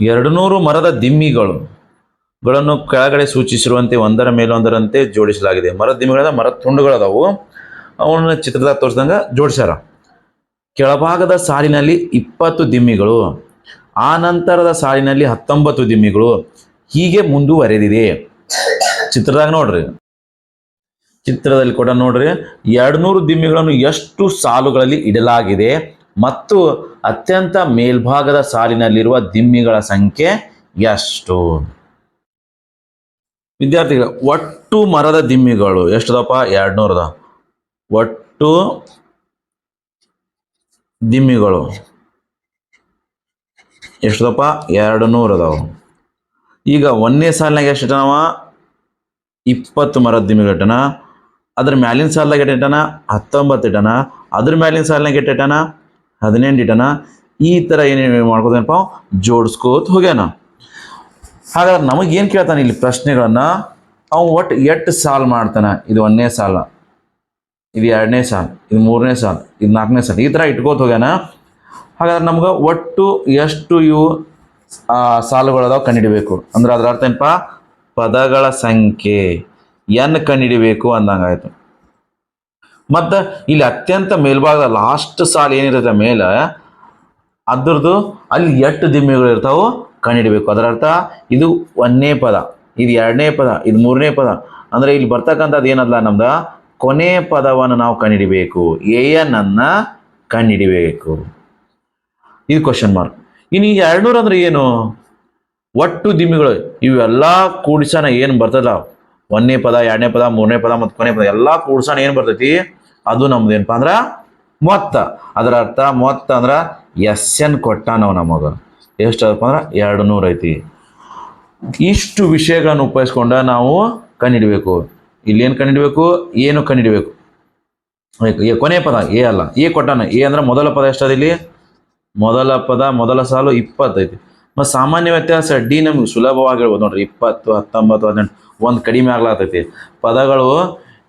200 ಮರದ ದಿಮ್ಮಿಗಳನ್ನು ಕೆಳಗಡೆ ಸೂಚಿಸಿರುವಂತೆ ಒಂದರ ಮೇಲೊಂದರಂತೆ ಜೋಡಿಸಲಾಗಿದೆ. ಮರದ ದಿಮ್ಮಿಗಳಾದ ಮರದ ತುಂಡುಗಳದಾವು, ಅವನ್ನ ಚಿತ್ರದಾಗ ತೋರಿಸ್ದಂಗೆ ಜೋಡಿಸ್ಯಾರ. ಕೆಳಭಾಗದ ಸಾಲಿನಲ್ಲಿ 20 ದಿಮ್ಮಿಗಳು, ಆ ನಂತರದ ಸಾಲಿನಲ್ಲಿ 19 ದಿಮ್ಮಿಗಳು, ಹೀಗೆ ಮುಂದುವರೆದಿದೆ. ಚಿತ್ರದಾಗ ನೋಡ್ರಿ, ಚಿತ್ರದಲ್ಲಿ ಕೂಡ ನೋಡ್ರಿ 200 ದಿಮ್ಮಿಗಳನ್ನು ಎಷ್ಟು ಸಾಲುಗಳಲ್ಲಿ ಇಡಲಾಗಿದೆ ಮತ್ತು ಅತ್ಯಂತ ಮೇಲ್ಭಾಗದ ಸಾಲಿನಲ್ಲಿರುವ ದಿಮ್ಮಿಗಳ ಸಂಖ್ಯೆ ಎಷ್ಟು? ವಿದ್ಯಾರ್ಥಿಗಳ ಒಟ್ಟು ಮರದ ದಿಮ್ಮಿಗಳು ಎಷ್ಟದಪ್ಪ? 200 ಅದ. ಒಟ್ಟು ದಿಮ್ಮಿಗಳು ಎಷ್ಟದಪ್ಪ? 200 ಅದಾವ. ಈಗ ಒಂದನೇ ಸಾಲಿನಾಗ ಎಷ್ಟು ಇಟ್ಟನವ? 20 ಮರದ ದಿಮ್ಮಿಗಳು ಇಟ್ಟನ. ಅದ್ರ ಮ್ಯಾಲಿನ ಸಾಲಿನಾಗ ಎಷ್ಟು ಇಟ್ಟನ? 19 ಇಟ್ಟನ. ಅದ್ರ ಮ್ಯಾಲಿನ ಸಾಲಿನಾಗ ಎಷ್ಟು ಇಟ್ಟನ? 18 ಇಟ್ಟನ. ಈ ಥರ ಏನೇನು ಮಾಡ್ಕೋತೇನಪ್ಪ? ಜೋಡಿಸ್ಕೋತ ಹೋಗ್ಯಾನ. ಹಾಗಾದ್ರೆ ನಮಗೇನು ಕೇಳ್ತಾನೆ ಇಲ್ಲಿ ಪ್ರಶ್ನೆಗಳನ್ನು? ಅವನು ಒಟ್ಟು ಎಷ್ಟು ಸಾಲು ಮಾಡ್ತಾನೆ? ಇದು 1ನೇ ಸಾಲ, ಇದು 2ನೇ ಸಾಲು, ಇದು 3ನೇ ಸಾಲು, ಇದು 4ನೇ ಸಾಲು, ಈ ಥರ ಇಟ್ಕೋತ ಹೋಗ್ಯಾನ. ಹಾಗಾದ್ರೆ ನಮ್ಗೆ ಒಟ್ಟು ಎಷ್ಟು ಇವು ಸಾಲುಗಳದಾವ ಕಂಡುಹಿಡಿಬೇಕು. ಅಂದ್ರೆ ಅದ್ರ ಅರ್ಥ ಏನಪ್ಪ? ಪದಗಳ ಸಂಖ್ಯೆ ಎನ್ ಕಂಡುಹಿಡಿಬೇಕು ಅಂದಂಗಾಯ್ತು. ಮತ್ತು ಇಲ್ಲಿ ಅತ್ಯಂತ ಮೇಲ್ಭಾಗದ ಲಾಸ್ಟ್ ಸಾಲು ಏನಿರುತ್ತೆ ಮೇಲೆ, ಅದ್ರದ್ದು ಅಲ್ಲಿ ಎಷ್ಟು ದಿಮ್ಮಿಗಳು ಇರ್ತಾವೋ ಕಂಡುಹಿಡಿಬೇಕು. ಅದರ ಅರ್ಥ ಇದು 1ನೇ ಪದ, ಇದು 2ನೇ ಪದ, ಇದು 3ನೇ ಪದ. ಅಂದರೆ ಇಲ್ಲಿ ಬರ್ತಕ್ಕಂಥದ್ದು ಏನಲ್ಲ, ನಮ್ದು ಕೊನೆ ಪದವನ್ನು ನಾವು ಕಂಡುಹಿಡಿಬೇಕು. AN ಅನ್ನು ಕಂಡುಹಿಡಿಬೇಕು. ಇದು ಕ್ವಶನ್ ಮಾರ್ಕ್. ಇನ್ನು ಈ 200 ಅಂದ್ರೆ ಏನು? ಒಟ್ಟು ದಿಮ್ಮಿಗಳು ಇವೆಲ್ಲ ಕೂಡಿಸೋಣ ಏನು ಬರ್ತದ? 1ನೇ ಪದ, 2ನೇ ಪದ, 3ನೇ ಪದ ಮತ್ತು ಕೊನೆ ಪದ ಎಲ್ಲ ಕೂಡ್ಸೋಣ ಏನು ಬರ್ತೈತಿ? ಅದು ನಮ್ದು ಏನಪ್ಪ ಅಂದ್ರೆ ಮೊತ್ತ. ಅದರ ಅರ್ಥ ಮೊತ್ತ ಅಂದ್ರೆ SN ಕೊಟ್ಟ ನಾವು ನಮಗೆ ಎಷ್ಟಪ್ಪ ಅಂದ್ರೆ 200 ಐತಿ. ಇಷ್ಟು ವಿಷಯಗಳನ್ನು ಉಪಯೋಗಿಸ್ಕೊಂಡ ನಾವು ಕಂಡುಹಿಡಬೇಕು. ಇಲ್ಲಿ ಏನು ಕಂಡುಹಿಡಬೇಕು? ಏನು ಕಂಡುಹಿಡಬೇಕು? ಕೊನೆ ಪದ ಎ ಅಲ್ಲ, ಎ ಕೊಟ್ಟಾನ. ಎ ಅಂದ್ರೆ ಮೊದಲ ಪದ ಎಷ್ಟದ? ಇಲ್ಲಿ ಮೊದಲ ಪದ ಮೊದಲ ಸಾಲು 20 ಐತಿ. ಮತ್ತು ಸಾಮಾನ್ಯ ವ್ಯತ್ಯಾಸ ಡಿ ನಮ್ಗೆ ಸುಲಭವಾಗಿ ಹೇಳ್ಬೋದು ನೋಡ್ರಿ. 20, 19, 18 ಒಂದು ಕಡಿಮೆ ಆಗ್ಲಾತೈತಿ. ಪದಗಳು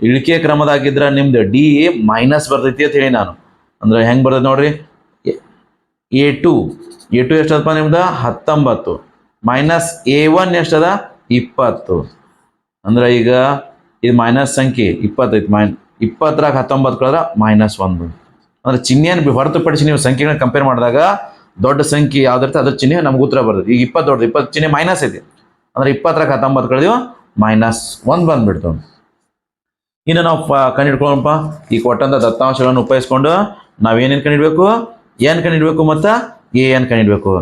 ಇಳಿಕೆ ಕ್ರಮದಾಗಿದ್ರೆ ನಿಮ್ದು ಡಿ ಮೈನಸ್ ಬರ್ತೈತಿ ಅಂತ ಹೇಳಿ ನಾನು. ಅಂದ್ರೆ ಹೆಂಗೆ ಬರ್ತೈತಿ ನೋಡ್ರಿ. A2 ಎಷ್ಟದಪ್ಪ ನಿಮ್ದು? 19 ಮೈನಸ್ A1 ಎಷ್ಟದ? 20. ಅಂದ್ರೆ ಈಗ ಇದು ಮೈನಸ್ ಸಂಖ್ಯೆ 20 ಐತಿ. 20ರಾಗ 19 ಕಳೆದ್ರೆ -1. ಅಂದ್ರೆ ಚಿಹ್ನೆಯನ್ನು ಹೊರತುಪಡಿಸಿ ನೀವು ಸಂಖ್ಯೆಗಳನ್ನ ಕಂಪೇರ್ ಮಾಡಿದಾಗ ದೊಡ್ಡ ಸಂಖ್ಯೆ ಯಾವ್ದಿರುತ್ತೆ ಅದ್ರ ಚಿಹ್ನೆ ನಮ್ಗೆ ಉತ್ತರ ಬರ್ತದೆ. ಈಗ 20 ದೊಡ್ಡದು, 20 ಚಿಹ್ನೆ ಮೈನಸ್ ಐತಿ. ಅಂದ್ರೆ 20ರಾಗ 19 ಕಳೆದಿವ -1 ಬಂದ್ಬಿಡ್ತು. ಇನ್ನು ನಾವು ಕಂಡುಹಿಡ್ಕೊಳ್ಳೋಣಪ್ಪ. ಈ ಕೊಟ್ಟಂಥ ದತ್ತಾಂಶಗಳನ್ನು ಉಪಯೋಗಿಸ್ಕೊಂಡು ನಾವೇನೇನು ಕಂಡುಹಿಡಬೇಕು? ಎನ್ ಕಂಡುಹಿಡಬೇಕು ಮತ್ತು AN ಕಂಡುಹಿಡಬೇಕು.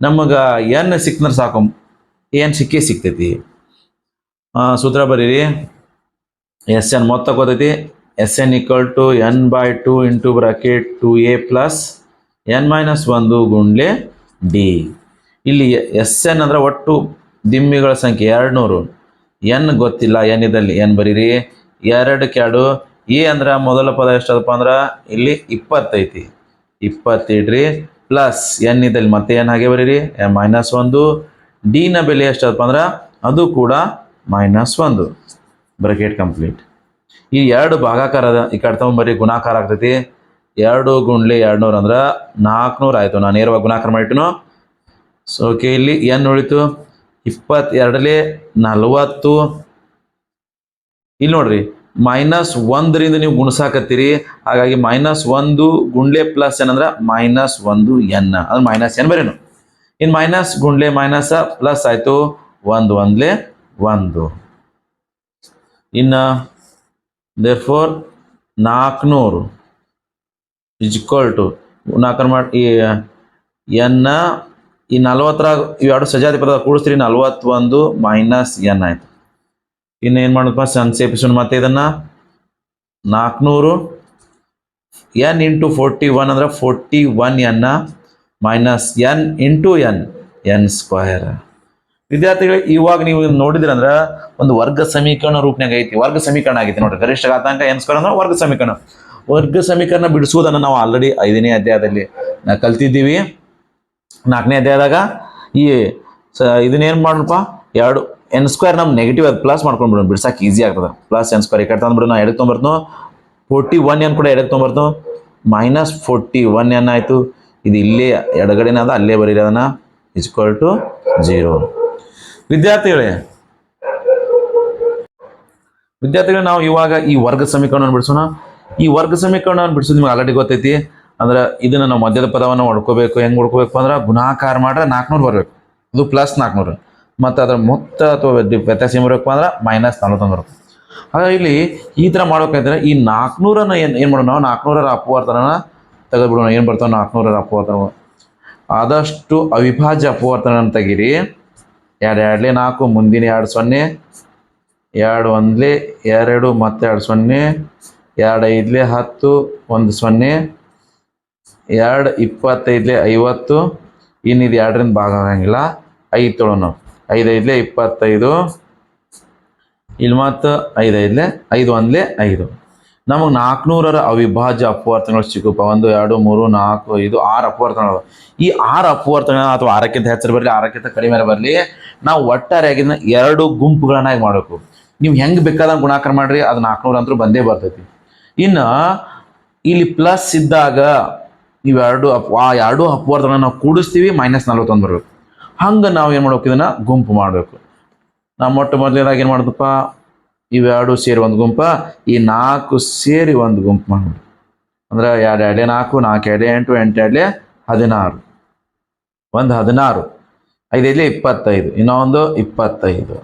ನಮಗೆ ಎನ್ ಸಿಕ್ತಂದ್ರೆ ಸಾಕು, AN ಸಿಗ್ತೈತಿ. ಸೂತ್ರ ಬರೀರಿ. SN ಮೊತ್ತ ಗೊತ್ತೈತಿ. SN = n/2 into bracket 2a plus n-1 ಗುಂಡ್ಲೆ ಡಿ. ಇಲ್ಲಿ SN ಅಂದ್ರೆ ಒಟ್ಟು ದಿಮ್ಮಿಗಳ ಸಂಖ್ಯೆ 200. ಎನ್ ಗೊತ್ತಿಲ್ಲ, ಎನ್ ಇದ್ದಲ್ಲಿ ಎನ್ ಬರೀರಿ. 2ಕ್ಕೆ 2. ಎ ಅಂದ್ರೆ ಮೊದಲ ಪದ ಎಷ್ಟದಪ್ಪ ಅಂದ್ರೆ ಇಲ್ಲಿ 20 ಐತಿ. 20 ಇಡ್ರಿ ಪ್ಲಸ್ ಎನ್ ಇದ್ದಲ್ಲಿ ಮತ್ತೆ ಎನ್ ಹಾಗೆ ಬರೀರಿ -1. ಡಿನ ಬೆಲೆ ಎಷ್ಟದಪ್ಪ ಅಂದ್ರೆ ಅದು ಕೂಡ -1. Bracket complete. ಈ 2 ಭಾಗಾಕಾರ ಈ ಕಡೆ ತಗೊಂಬರಿ ಗುಣಾಕಾರ ಆಗ್ತೈತಿ. 2 ಗುಂಡ್ಲೆ 200 ಅಂದ್ರೆ 400 ಆಯಿತು. ನಾನು ನೇರವಾಗಿ ಗುಣಾಕಾರ ಮಾಡಿಟ್ಟನು. ಸೊ ಓಕೆ, ಇಲ್ಲಿ ಏನು ಉಳಿತು 22 40. ಇಲ್ಲಿ ನೋಡ್ರಿ -1ರಿಂದ ನೀವು ಗುಣಿಸಾಕತ್ತೀರಿ, ಹಾಗಾಗಿ -1 ಗುಂಡ್ಲೆ ಪ್ಲಸ್ ಏನಂದ್ರೆ -1n, ಅದು -n ಬರೇನು. ಇನ್ನು ಮೈನಸ್ ಗುಂಡ್ಲೆ ಮೈನಸ್ ಪ್ಲಸ್ ಆಯಿತು, 1 1 1. ಇನ್ನು ದೇರ್ಫೋರ್ 400 = ಗುಣಾಕಾರ ಮಾಡಿ ಎನ್ನ ಈ 40ರಾಗ ಇವೆರಡು ಸಜಾತಿ ಪದ ಕೂಡಿಸ್ತೀರಿ, 41 - n ಆಯ್ತು. ಇನ್ನೇನು ಮಾಡಪ್ಪ ಸಂಕ್ಷೇಪಿಸೋಣ. ಮತ್ತೆ ಇದನ್ನು 400 n × 41 ಅಂದ್ರೆ 41n ಮೈನಸ್ n × n² ವಿದ್ಯಾರ್ಥಿಗಳು ಇವಾಗ ನೀವು ನೋಡಿದ್ರಂದ್ರೆ ಒಂದು ವರ್ಗ ಸಮೀಕರಣ ರೂಪನಾಗ ಐತಿ. ವರ್ಗ ಸಮೀಕರಣ ಆಗೈತಿ ನೋಡ್ರಿ. ಗರಿಷ್ಠ ಘಾತಾಂಕ n² ಅಂದ್ರೆ ವರ್ಗ ಸಮೀಕರಣ. ವರ್ಗ ಸಮೀಕರಣ ಬಿಡಿಸುವುದನ್ನು ನಾವು ಆಲ್ರೆಡಿ 5ನೇ ಅಧ್ಯಾಯದಲ್ಲಿ ಕಲ್ತಿದ್ದೀವಿ. 4ನೇ ಅಧ್ಯಾಯದಾಗ ಇದನ್ನೇನು ಮಾಡ್ರಪ್ಪ, 2 n² ನಮ್ಮ ನೆಗೆಟಿವ್ ಅದು ಪ್ಲಸ್ ಮಾಡ್ಕೊಂಡ್ಬಿಡೋಣ, ಬಿಡ್ಸಕ್ಕೆ ಈಸಿ ಆಗ್ತದೆ. ಪ್ಲಸ್ n² ಈ ಕಡೆ ತಂದ್ಬಿಡು, ನಾವು ಎಡಕ್ಕೆ ತೊಗೊಂಬರ್ತು. 41n ಕೂಡ ಎಡಕ್ಕೆ ತೊಗೊಂಬರ್ತು, -41n ಆಯಿತು. ಇದು ಇಲ್ಲೇ ಎಡಗಡೆನ ಅದ, ಅಲ್ಲೇ ಬರೀರಿ ಅದನ್ನು, = 0. ವಿದ್ಯಾರ್ಥಿಗಳೇ ನಾವು ಇವಾಗ ಈ ವರ್ಗ ಸಮೀಕರಣವನ್ನು ಬಿಡಿಸೋಣ. ಈ ವರ್ಗ ಸಮೀಕರಣವನ್ನು ಬಿಡಿಸೋದು ನಿಮ್ಗೆ ಆಲ್ರೆಡಿ ಗೊತ್ತೈತಿ. ಅಂದ್ರೆ ಇದನ್ನು ನಾವು ಮಧ್ಯದ ಪದವನ್ನು ಹೊಡ್ಕೋಬೇಕು. ಹೆಂಗೆ ಹೊಡ್ಕೋಬೇಕು ಅಂದ್ರೆ ಗುಣಾಕಾರ ಮಾಡ್ರೆ 400 ಬರಬೇಕು, ಇದು +400. ಮತ್ತು ಅದರ ಮೊತ್ತ ಅಥವಾ ವ್ಯತ್ಯಾಸ ಏನು ಬರಬೇಕು ಅಂದ್ರೆ -41 ಬರುತ್ತೆ. ಹಾಗಾಗಿ ಇಲ್ಲಿ ಈ ಥರ ಮಾಡ್ಬೇಕಂದ್ರೆ ಈ 400ನ ಏನು ಮಾಡೋಣ, ನಾವು 400ರ ಅಪವರ್ತನ ತೆಗೆದುಬಿಡೋಣ. ಏನು ಬರ್ತಾವೆ 400ರ ಅಪವರ್ತನ, ಆದಷ್ಟು ಅವಿಭಾಜ್ಯ ಅಪವರ್ತನ ತೆಗೀರಿ. 2 2 4, ಮುಂದಿನ 2 0, 2 1 2 ಮತ್ತೆ 2 0, 2 5 10, 1 0, 2 25 50. ಇನ್ನಿದು 2ರಿಂದ ಭಾಗ ಆಗಂಗಿಲ್ಲ, 5 ತೊಗೊಳ್ಳೋಣ. 5 5 25, ಇಲ್ಲಿ ಮತ್ತು 5 5 5 1 5. ನಮಗೆ 400ರ ಅವಿಭಾಜ್ಯ ಅಪವರ್ತನಗಳು ಸಿಕ್ಕಪ್ಪ. 1 2 3 4 5 6 ಅಪವರ್ತನಗಳು. ಈ 6 ಅಪವರ್ತನ ಅಥವಾ 6ಕ್ಕಿಂತ ಹೆಚ್ಚು ಬರಲಿ, 6ಕ್ಕಿಂತ ಕಡಿಮೆ ಬರಲಿ, ನಾವು ಒಟ್ಟಾರೆಯಾಗಿನ 2 ಗುಂಪುಗಳನ್ನಾಗಿ ಮಾಡಬೇಕು. ನೀವು ಹೆಂಗೆ ಬೇಕಾದಂಗೆ ಗುಣಾಕಾರ ಮಾಡ್ರಿ, ಅದು 400 ಅಂತೂ ಬಂದೇ ಬರ್ತೈತಿ. ಇನ್ನು ಇಲ್ಲಿ ಪ್ಲಸ್ ಇದ್ದಾಗ ಇವೆರಡು ಆ 2 ಅಪವರ್ತನ ನಾವು ಕೂಡಿಸ್ತೀವಿ, -41 ಬರಬೇಕು. ಹಂಗೆ ನಾವು ಏನು ಮಾಡ್ಬೇಕು, ಇದನ್ನು ಗುಂಪು ಮಾಡಬೇಕು. ನಾವು ಮೊದಲನೇದಾಗಿ ಏನು ಮಾಡೋದಪ್ಪ, ಇವೆರಡು ಸೇರಿ ಒಂದು ಗುಂಪ, ಈ 4 ಸೇರಿ ಒಂದು ಗುಂಪು ಮಾಡ್ಬೋದು. ಅಂದ್ರೆ 2 2 4, 4 2 8, 8 2 16, ಒಂದು 16, 5 5 25, ಇನ್ನೊಂದು 25.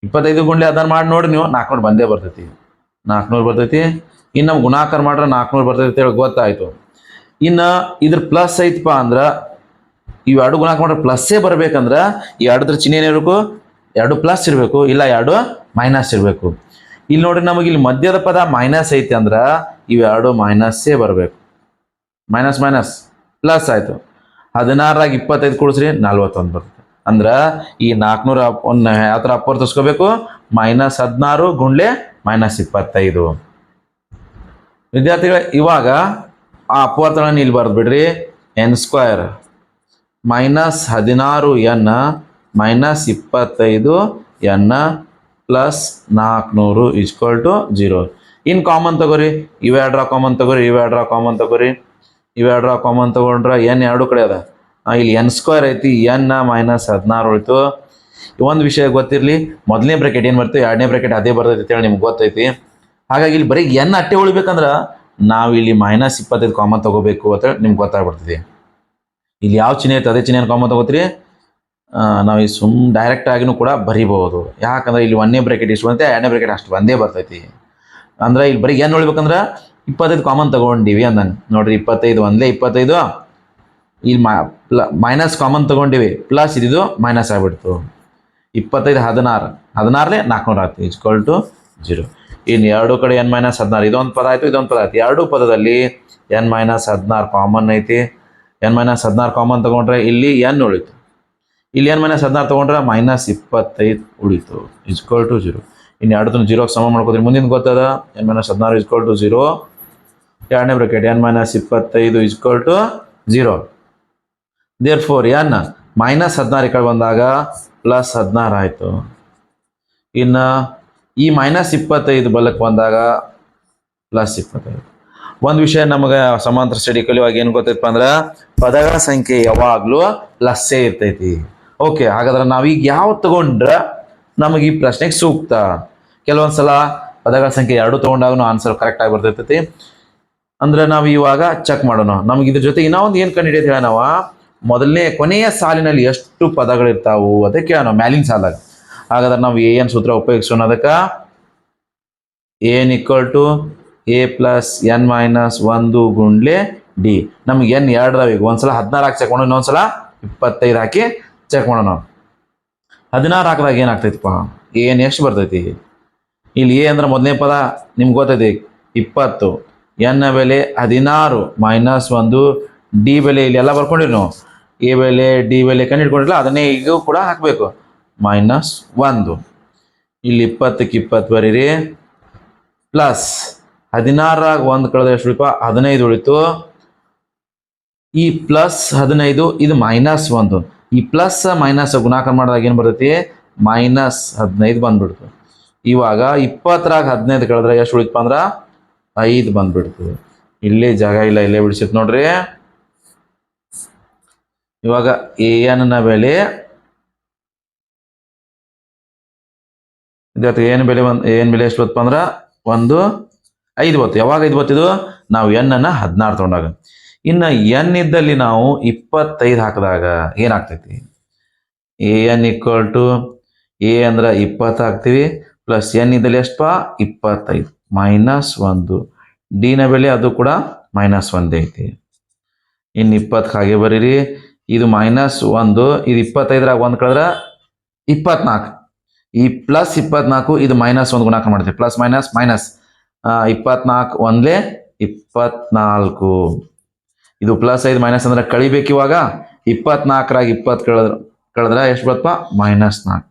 25 ಗುಂಡ್ಲೆ ಅದನ್ನು ಮಾಡಿ ನೋಡಿ ನೀವು, 400 ಬಂದೇ ಬರ್ತೈತಿ. 400 ಬರ್ತೈತಿ. ಇನ್ನು ನಮ್ಗೆ ಗುಣಾಕಾರ ಮಾಡ್ರೆ 400 ಬರ್ತೈತಿ ಅಂತ ಹೇಳಿ ಗೊತ್ತಾಯ್ತು. ಇನ್ನು ಇದ್ರ ಪ್ಲಸ್ ಐತಪ್ಪ ಅಂದ್ರೆ ಇವೆರಡು ಗುಣಾಕಾರ ಮಾಡ್ರೆ ಪ್ಲಸ್ಸೇ ಬರ್ಬೇಕಂದ್ರೆ ಈ 2ರ ಚಿಹ್ನೆ ಏನಿರಬೇಕು, 2 ಪ್ಲಸ್ ಇರಬೇಕು, ಇಲ್ಲ 2 ಮೈನಸ್ ಇರಬೇಕು. ಇಲ್ಲಿ ನೋಡ್ರಿ, ನಮಗೆ ಇಲ್ಲಿ ಮಧ್ಯದ ಪದ ಮೈನಸ್ ಐತಿ ಅಂದ್ರೆ ಇವೆರಡು ಮೈನಸ್ಸೇ ಬರಬೇಕು. ಮೈನಸ್ ಮೈನಸ್ ಪ್ಲಸ್ ಆಯಿತು. 16ರಾಗ 25 ಕೂಡಿಸ್ರಿ, 41 ಬರ್ತದೆ. ಅಂದ್ರೆ ಈ 400 ಯಾವ ಥರ ಅಪವರ್ತಿಸ್ಕೋಬೇಕು, -16 ಗುಂಡ್ಲೆ -25. ವಿದ್ಯಾರ್ಥಿಗಳ ಇವಾಗ ಆ ಅಪವರ್ತನ ಇಲ್ಲಿ ಬರೆದು ಬಿಡ್ರಿ. n² -16n -25n + 400 = 0. ಇನ್ನು ಕಾಮನ್ ತಗೋರಿ, ಇವೆರಡರ ಕಾಮನ್ ತಗೋರಿ, ಇವೆರಡರ ಕಾಮನ್ ತಗೋರಿ. ಇವೆರಡರ ಕಾಮನ್ ತಗೊಂಡ್ರೆ n 2 ಕಡೆ ಅದ. ಇಲ್ಲಿ n² ಐತಿ, n -16 ಉಳಿತು. ಒಂದು ವಿಷಯ ಗೊತ್ತಿರಲಿ, ಮೊದಲನೇ ಬ್ರಾಕೆಟ್ ಏನು ಬರ್ತದೆ, ಎರಡನೇ ಬ್ರಾಕೆಟ್ ಅದೇ ಬರ್ತೈತಿ ಅಂತೇಳಿ ನಿಮ್ಗೆ ಗೊತ್ತೈತಿ. ಹಾಗಾಗಿ ಇಲ್ಲಿ ಬರೀ n ಅಟ್ಟೆ ಉಳಿಬೇಕಂದ್ರೆ ನಾವು ಇಲ್ಲಿ -25 ಕಾಮನ್ ತಗೋಬೇಕು ಅಂತ ನಿಮ್ಗೆ ಗೊತ್ತಾಗ್ಬಿಡ್ತದೆ. ಇಲ್ಲಿ ಯಾವ ಚಿಹ್ನೆ ಐತೆ ಅದೇ ಚಿಹ್ನೆಯನ್ನು ಕಾಮನ್ ತಗೋತೀರಿ. ನಾವು ಈ ಡೈರೆಕ್ಟ್ ಆಗಿನೂ ಕೂಡ ಬರಿಬಹುದು. ಯಾಕಂದ್ರೆ ಇಲ್ಲಿ 1ನೇ ಬ್ರಾಕೆಟ್ ಇಷ್ಟು ಬಂತೆ, 2ನೇ ಬ್ರಾಕೆಟ್ ಅಷ್ಟು ಬಂದೇ ಬರ್ತೈತಿ. ಅಂದ್ರೆ ಇಲ್ಲಿ ಬರೀ n ಉಳಿಬೇಕಂದ್ರೆ 25 ಕಾಮನ್ ತಗೊಂಡಿವಿ ಅಂದಂಗೆ. ನೋಡ್ರಿ, 25 1 25, ಇಲ್ಲಿ ಮೈನಸ್ ಕಾಮನ್ ತಗೊಂಡಿವಿ, ಪ್ಲಸ್ ಇದು ಮೈನಸ್ ಆಗಿಬಿಡ್ತು. 25 16, 16 400 ಆಯ್ತು, = 0. ಇನ್ನು 2 ಕಡೆ n - 16, ಇದೊಂದು ಪದ ಆಯಿತು, ಇದೊಂದು ಪದ ಆಯ್ತು. 2 ಪದದಲ್ಲಿ n - 16 ಕಾಮನ್ ಐತಿ. n - 16 ಕಾಮನ್ ತಗೊಂಡ್ರೆ ಇಲ್ಲಿ n ಉಳಿತು. ಇಲ್ಲಿ n - 16 ತಗೊಂಡ್ರೆ -25 ಉಳಿತು, = 0. ಇನ್ನು 2 0ಗೆ ಸಮ ಮಾಡ್ಕೋತೀರಿ. ಮುಂದಿನ ಗೊತ್ತದ, n - 16 = 0. ಎರಡನೇ ಬ್ರಾಕೆಟ್ n - 25 = 0. ದೇರ್ಫೋರ್ n -16 ಈ ಕಡೆ ಬಂದಾಗ +16 ಆಯಿತು. ಇನ್ನು ಈ -25 ಬಲಕ್ಕೆ ಬಂದಾಗ +25. ಒಂದು ವಿಷಯ ನಮಗೆ ಸಮಾಂತರ ಸ್ಟಡಿ ಕಲಿಯುವಾಗ ಏನು ಗೊತ್ತೈತಪ್ಪ ಅಂದ್ರೆ ಪದಗಳ ಸಂಖ್ಯೆ ಯಾವಾಗಲೂ ಪ್ಲಸ್ಸೇ ಇರ್ತೈತಿ. ಓಕೆ, ಹಾಗಾದ್ರೆ ನಾವೀಗ ಯಾವ ತಗೊಂಡ್ರ ನಮಗೆ ಈ ಪ್ರಶ್ನೆಗೆ ಸೂಕ್ತ? ಕೆಲವೊಂದ್ಸಲ ಪದಗಳ ಸಂಖ್ಯೆ 2 ತಗೊಂಡಾಗ ಆನ್ಸರ್ ಕರೆಕ್ಟ್ ಆಗಿ ಬರ್ತೈತಿ. ಅಂದ್ರೆ ನಾವು ಇವಾಗ ಚೆಕ್ ಮಾಡೋಣ. ನಮ್ಗೆ ಇದ್ರ ಜೊತೆ ಇನ್ನೂ ಒಂದು ಏನು ಕಂಡುಹಿಡಿಯೋದು ಹೇಳ, ನಾವು ಮೊದಲನೇ ಕೊನೆಯ ಸಾಲಿನಲ್ಲಿ ಎಷ್ಟು ಪದಗಳಿರ್ತಾವು ಅದಕ್ಕೆ ನಾವು ಮ್ಯಾಲಿನ ಸಾಲಾಗ. ಹಾಗಾದ್ರೆ ನಾವು ಏನು ಸೂತ್ರ ಉಪಯೋಗಿಸೋಣ? ಅದಕ್ಕೆ n = a + n - 1 ಗುಂಡ್ಲೆ ಡಿ. ನಮ್ಗೆ n 2 ಈಗ ಒಂದ್ಸಲ 16 ಹಾಕಿ ಚೆಕ್ ಮಾಡೋಣ, ಇನ್ನೊಂದ್ಸಲ 25 ಹಾಕಿ ಚೆಕ್ ಮಾಡೋಣ. 16 ಹಾಕಿದಾಗ ಏನಾಗ್ತೈತಿಪ್ಪ? ಏನ್ ಎಷ್ಟು ಬರ್ತೈತಿ? ಇಲ್ಲಿ ಎ ಅಂದ್ರೆ ಮೊದಲನೇ ಪದ ನಿಮ್ಗೆ ಗೊತ್ತೈತಿ 20, ಎನ್ ಬೆಲೆ 16 - 1, ಡಿ ಬೆಲೆ ಇಲ್ಲಿ ಎಲ್ಲ ಬರ್ಕೊಂಡಿರಿ ನಾವು. ಎ ಬೆಲೆ ಡಿ ಬೆಲೆ ಕಂಡು ಹಿಡ್ಕೊಂಡಿರಲ್ಲ, ಅದನ್ನೇ ಈಗ ಕೂಡ ಹಾಕಬೇಕು. -1 ಇಲ್ಲಿ 20ಕ್ಕೆ 20 ಬರೀರಿ, ಪ್ಲಸ್ 16 1 ಕಳೆದ್ರೆ ಎಷ್ಟು ಉಳಿಪ? 15 ಉಳಿತು. ಈ +15 ಇದು -1. ಈ ಪ್ಲಸ್ ಮೈನಸ್ ಗುಣಾಕಾರ ಮಾಡಿದಾಗ ಏನು ಬರ್ತೈತಿ? -15 ಬಂದ್ಬಿಡ್ತು. ಇವಾಗ 20ರಾಗ 15 ಕಳೆದ್ರೆ ಎಷ್ಟು ಉಳಿತಪ್ಪ ಅಂದ್ರೆ 5 ಬಂದ್ಬಿಡ್ತು. ಇಲ್ಲೇ ಜಾಗ ಇಲ್ಲ, ಇಲ್ಲೇ ಬಿಡಿಸಿತ್ ನೋಡ್ರಿ. ಇವಾಗ an ನ ಬೆಲೆ ಏನ್ ಬೆಲೆ ಎಷ್ಟು ಬತ್ತಪ್ಪ ಅಂದ್ರೆ 5 ಬತ್ತು. ಯಾವಾಗ 5 ಬತ್ತಿದು? ನಾವು n ಅನ್ನ 16 ತಗೊಂಡಾಗ. ಇನ್ನು n ಇದ್ದಲ್ಲಿ ನಾವು 25 ಹಾಕಿದಾಗ ಏನಾಗ್ತೈತಿ? an = a ಅಂದ್ರೆ 20 ಹಾಕ್ತಿವಿ, ಪ್ಲಸ್ n ಇದ್ದಲ್ಲಿ ಎಷ್ಟಪ್ಪ? 25 -1. ಡಿ ನ ಬೆಲೆ ಅದು ಕೂಡ -1 ಐತಿ. ಇನ್ನು 20 ಹಾಗೆ ಬರೀರಿ. ಇದು -1, ಇದು 25ರಾಗ 1 ಕಳೆದ್ರೆ 24. ಈ +24 ಇದು -1 ಗುಣಾಕಾರ ಮಾಡ್ತೀವಿ. Plus minus minus 24 1 24. ಇದು +5 ಮೈನಸ್ ಅಂದ್ರೆ ಕಳಿಬೇಕು. ಇವಾಗ 24ರಾಗ 20 ಕಳೆದ್ರೆ ಎಷ್ಟು ಬರ್ತಪ್ಪ? -4.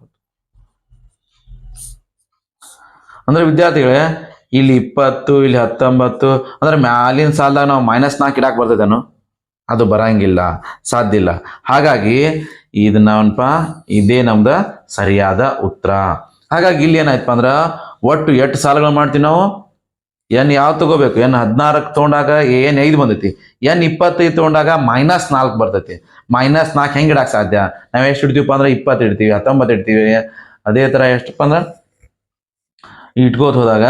ಅಂದ್ರೆ ವಿದ್ಯಾರ್ಥಿಗಳೇ, ಇಲ್ಲಿ 20 ಇಲ್ಲಿ 19 ಅಂದ್ರೆ ಮ್ಯಾಲಿನ ಸಾಲದಾಗ ನಾವು -4 ಇಡಾಕ್ ಬರ್ತದೇನು? ಅದು ಬರಂಗಿಲ್ಲ, ಸಾಧ್ಯ ಇಲ್ಲ. ಹಾಗಾಗಿ ಇದನ್ನಪ್ಪ ಇದೇ ನಮ್ದ ಸರಿಯಾದ ಉತ್ತರ. ಹಾಗಾಗಿ ಇಲ್ಲಿ ಏನಾಯ್ತಪ್ಪ ಅಂದ್ರೆ ಒಟ್ಟು 8 ಸಾಲುಗಳು ಮಾಡ್ತೀವಿ ನಾವು. n ಯಾವ ತಗೋಬೇಕು? n 16ಕ್ಕೆ ತಗೊಂಡಾಗ n 5 ಬಂದೈತಿ. n 25 ತಗೊಂಡಾಗ -4 ಬರ್ತೈತಿ. -4 ಹೆಂಗೆ ಇಡಾಕ್ ಸಾಧ್ಯ? ನಾವು ಎಷ್ಟು ಇಡ್ತೀವಪ್ಪ ಅಂದ್ರೆ 20 ಇಡ್ತೀವಿ, 19 ಇಡ್ತೀವಿ. ಅದೇ ತರ ಎಷ್ಟಪ್ಪ ಅಂದ್ರೆ ಇಟ್ಕೋತ ಹೋದಾಗ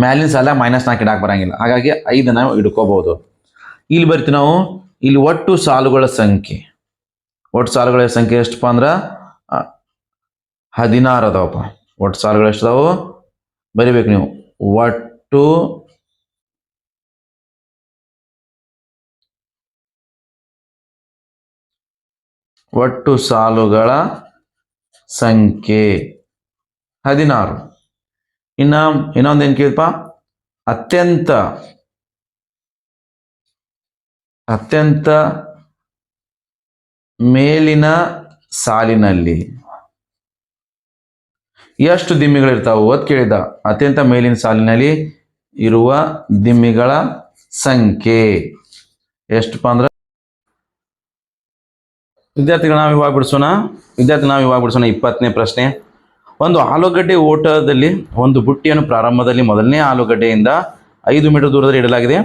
ಮ್ಯಾಲಿನ ಸಾಲ -4 ಇಡಾಕ್ ಬರಂಗಿಲ್ಲ. ಹಾಗಾಗಿ 5 ನಾವು ಇಡ್ಕೋಬಹುದು. ಇಲ್ಲಿ ಬರ್ತೀವಿ ನಾವು. ಇಲ್ಲಿ ಒಟ್ಟು ಸಾಲುಗಳ ಸಂಖ್ಯೆ ಎಷ್ಟಪ್ಪ ಅಂದ್ರೆ 16 ಅದಾವಪ್ಪ. ಒಟ್ಟು ಸಾಲುಗಳು ಎಷ್ಟು ಅದಾವು ಬರಿಬೇಕು ನೀವು. ಒಟ್ಟು ಸಾಲುಗಳ ಸಂಖ್ಯೆ 16. ಇನ್ನೊಂದು ಏನು ಕೇಳಪ್ಪ? ಅತ್ಯಂತ ಮೇಲಿನ ಸಾಲಿನಲ್ಲಿ ಎಷ್ಟು ದಿಮ್ಮಿಗಳಿರ್ತಾವು ಅಂತ ಕೇಳಿದ. ಅತ್ಯಂತ ಮೇಲಿನ ಸಾಲಿನಲ್ಲಿ ಇರುವ ದಿಮ್ಮಿಗಳ ಸಂಖ್ಯೆ ಎಷ್ಟಪ್ಪ ಅಂದ್ರೆ ವಿದ್ಯಾರ್ಥಿಗಳು ನಾವು ಇವಾಗ ಬಿಡಿಸೋಣ. 20ನೇ ಪ್ರಶ್ನೆ. ಒಂದು ಆಲೂಗಡ್ಡೆ ಓಟದಲ್ಲಿ ಒಂದು ಬುಟ್ಟಿಯನ್ನು ಪ್ರಾರಂಭದಲ್ಲಿ ಮೊದಲನೇ ಆಲೂಗಡ್ಡೆಯಿಂದ 5 ಮೀಟರ್ ದೂರದಲ್ಲಿ ಇಡಲಾಗಿದೆ.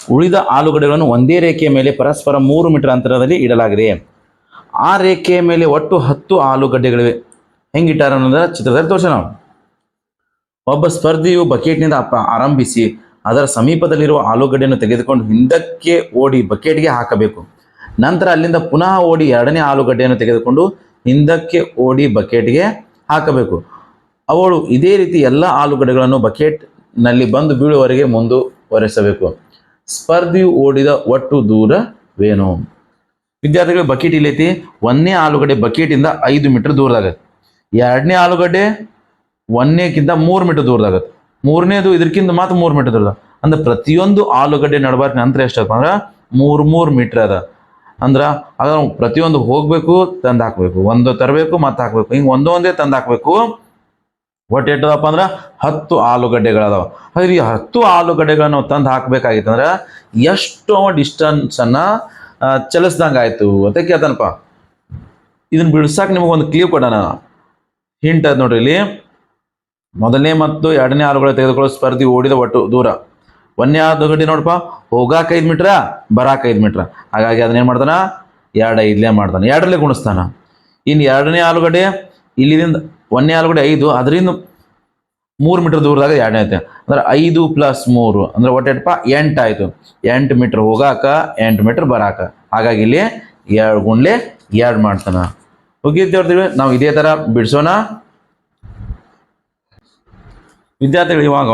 ಉಳಿದ ಆಲೂಗಡ್ಡೆಗಳನ್ನು ಒಂದೇ ರೇಖೆಯ ಮೇಲೆ ಪರಸ್ಪರ 3 ಮೀಟರ್ ಅಂತರದಲ್ಲಿ ಇಡಲಾಗಿದೆ. ಆ ರೇಖೆಯ ಮೇಲೆ ಒಟ್ಟು 10 ಆಲೂಗಡ್ಡೆಗಳಿವೆ. ಹೆಂಗಿಟ್ಟಾರ ಅನ್ನೋದ ಚಿತ್ರದಲ್ಲಿ ತೋರಿಸೋಣ. ಒಬ್ಬ ಸ್ಪರ್ಧಿಯು ಬಕೆಟ್ನಿಂದ ಆರಂಭಿಸಿ ಅದರ ಸಮೀಪದಲ್ಲಿರುವ ಆಲೂಗಡ್ಡೆಯನ್ನು ತೆಗೆದುಕೊಂಡು ಹಿಂದಕ್ಕೆ ಓಡಿ ಬಕೆಟ್ಗೆ ಹಾಕಬೇಕು. ನಂತರ ಅಲ್ಲಿಂದ ಪುನಃ ಓಡಿ 2ನೇ ಆಲೂಗಡ್ಡೆಯನ್ನು ತೆಗೆದುಕೊಂಡು ಹಿಂದಕ್ಕೆ ಓಡಿ ಬಕೆಟ್ಗೆ ಹಾಕಬೇಕು. ಅವಳು ಇದೇ ರೀತಿ ಎಲ್ಲ ಆಲೂಗಡ್ಡೆಗಳನ್ನು ಬಕೆಟ್ನಲ್ಲಿ ಬಂದು ಬೀಳುವವರೆಗೆ ಮುಂದುವರೆಸಬೇಕು. ಸ್ಪರ್ಧಿಯು ಓಡಿದ ಒಟ್ಟು ದೂರವೇನು? ವಿದ್ಯಾರ್ಥಿಗಳು, ಬಕೆಟ್ ಇಲ್ಲೈತಿ. 1ನೇ ಆಲೂಗಡ್ಡೆ ಬಕೆಟಿಂದ 5 ಮೀಟರ್ ದೂರದಾಗತ್ತೆ. 2ನೇ ಆಲೂಗಡ್ಡೆ 1ನೇಕ್ಕಿಂತ 3 ಮೀಟರ್ ದೂರದಾಗತ್ತೆ. 3ನೇದು ಇದಕ್ಕಿಂತ ಮಾತ್ರ 3 ಮೀಟರ್ ದೂರದ. ಅಂದ್ರೆ ಪ್ರತಿಯೊಂದು ಆಲೂಗಡ್ಡೆ ನಡಬಾರ್ಕ ನಂತರ ಎಷ್ಟಪ್ಪ ಅಂದ್ರೆ 3 ಮೀಟರ್ ಅದ. ಅಂದ್ರೆ ಅದ್ರ ಪ್ರತಿಯೊಂದು ಹೋಗ್ಬೇಕು, ತಂದು ಹಾಕ್ಬೇಕು, ಒಂದು ತರಬೇಕು ಮತ್ತೆ ಹಾಕ್ಬೇಕು, ಹಿಂಗೆ ಒಂದೊಂದೇ ತಂದು ಹಾಕ್ಬೇಕು. ಒಟ್ಟು ಎಟ್ಟದಪ್ಪ ಅಂದ್ರೆ 10 ಆಲೂಗಡ್ಡೆಗಳದಾವ. ಹಾಗೆ ಈ 10 ಆಲೂಗಡ್ಡೆಗಳನ್ನ ನಾವು ತಂದು ಹಾಕ್ಬೇಕಾಗಿತ್ತಂದ್ರೆ ಎಷ್ಟು ಡಿಸ್ಟನ್ಸ್ ಅನ್ನ ಚಲಿಸ್ದಂಗೆ ಆಯ್ತು ಅಂತ ಕೇಳ್ತಾನಪ್ಪ. ಇದನ್ನ ಬಿಡ್ಸಾಕ್ ನಿಮಗೊಂದು ಕ್ಲೀವ್ ಕೊಡೋಣ. ಹಿಂಟ್ ಅದ್ ನೋಡ್ರಿ. ಇಲ್ಲಿ ಮೊದಲನೇ ಮತ್ತು 2ನೇ ಆಲೂಗಡ್ಡೆ ತೆಗೆದುಕೊಳ್ಳೋ ಸ್ಪರ್ಧಿ ಓಡಿದ ಒಟ್ಟು ದೂರ ಒಂದೇ ಆಲೂಗಡ್ಡೆ ನೋಡಪ್ಪ, ಹೋಗಾಕ 5 ಮೀಟ್ರ, ಬರಾಕ 5 ಮೀಟ್ರ. ಹಾಗಾಗಿ ಅದನ್ನೇನು ಮಾಡ್ತಾನ, 2 ಮಾಡ್ತಾನೆ, 2ರಲ್ಲಿ ಗುಣಿಸ್ತಾನ. ಇನ್ನು ಎರಡನೇ ಆಲೂಗಡ್ಡೆ ಇಲ್ಲಿಂದ ಒಂದನೇ ಆಲೂಗಡ್ಡೆ 5, ಅದರಿಂದ 3 ಮೀಟರ್ ದೂರದಾಗ ಎರಡನೇ ಐತೆ, ಅಂದ್ರೆ 5 + 3 ಅಂದ್ರೆ ಒಟ್ಟೆಪ್ಪ 8 ಆಯಿತು. 8 ಮೀಟರ್ ಹೋಗಾಕ, 8 ಮೀಟರ್ ಬರಾಕ. ಹಾಗಾಗಿ ಇಲ್ಲಿ 2 × 2 ಮಾಡ್ತಾನ. ಹೋಗಿರ್ತೀವಿ ನಾವು ಇದೇ ಥರ ಬಿಡಿಸೋಣ. ವಿದ್ಯಾರ್ಥಿಗಳು ಇವಾಗ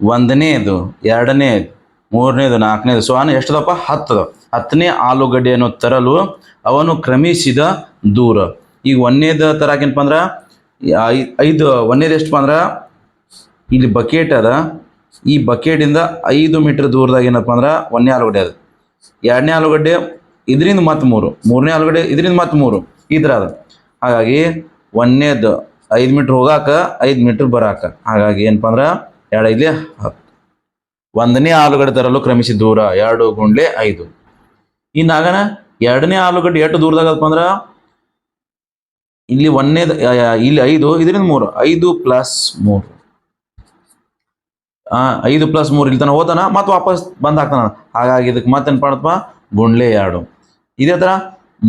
1ನೇದು, 2ನೇದು, 3ನೇದು, 4ನೇದು ಎಷ್ಟದಪ್ಪ, 10 ಅದಾವ. 10ನೇ ಆಲೂಗಡ್ಡೆಯನ್ನು ತರಲು ಅವನು ಕ್ರಮಿಸಿದ ದೂರ. ಈಗ 1ನೇದು ತರಾಕೇನಪ್ಪ ಅಂದ್ರೆ 5, 1ನೇದು ಎಷ್ಟಪ್ಪ ಅಂದ್ರೆ ಇಲ್ಲಿ ಬಕೆಟ್ ಅದ, ಈ ಬಕೆಟಿಂದ 5 ಮೀಟರ್ ದೂರದಾಗ ಏನಪ್ಪ ಅಂದ್ರೆ 1ನೇ ಆಲೂಗಡ್ಡೆ ಅದ. 2ನೇ ಆಲೂಗಡ್ಡೆ ಇದರಿಂದ ಮತ್ತೆ 3, 3ನೇ ಆಲೂಗಡ್ಡೆ ಇದರಿಂದ ಮತ್ತೆ 3, ಈ ಥರ ಅದ. ಹಾಗಾಗಿ 1ನೇದು 5 ಮೀಟ್ರ್ ಹೋಗಾಕ, 5 ಮೀಟ್ರ್ ಬರಾಕ. ಹಾಗಾಗಿ ಏನಪ್ಪ ಅಂದ್ರೆ 2 × 10. 1ನೇ ಆಲೂಗಡ್ಡೆ ತರಲು ಕ್ರಮಿಸಿದ ದೂರ 2 × 5. ಇನ್ನಾಗನ 2ನೇ ಆಲೂಗಡ್ಡೆ ಎಷ್ಟು ದೂರದಾಗಪ್ಪ ಅಂದ್ರೆ ಇಲ್ಲಿ 1ನೇದು ಇಲ್ಲಿ 5, ಇದರಿಂದ 3, 5 + 3. 5 + 3 ಇಲ್ಲಿ ತನಕ ಹೋತಾನ, ಮತ್ತೆ ವಾಪಸ್ ಬಂದು ಹಾಕ್ತಾನ. ಹಾಗಾಗಿ ಇದಕ್ಕೆ ಮತ್ತೆ ಏನು ಮಾಡಪ್ಪ, ×2. ಇದೇ ಥರ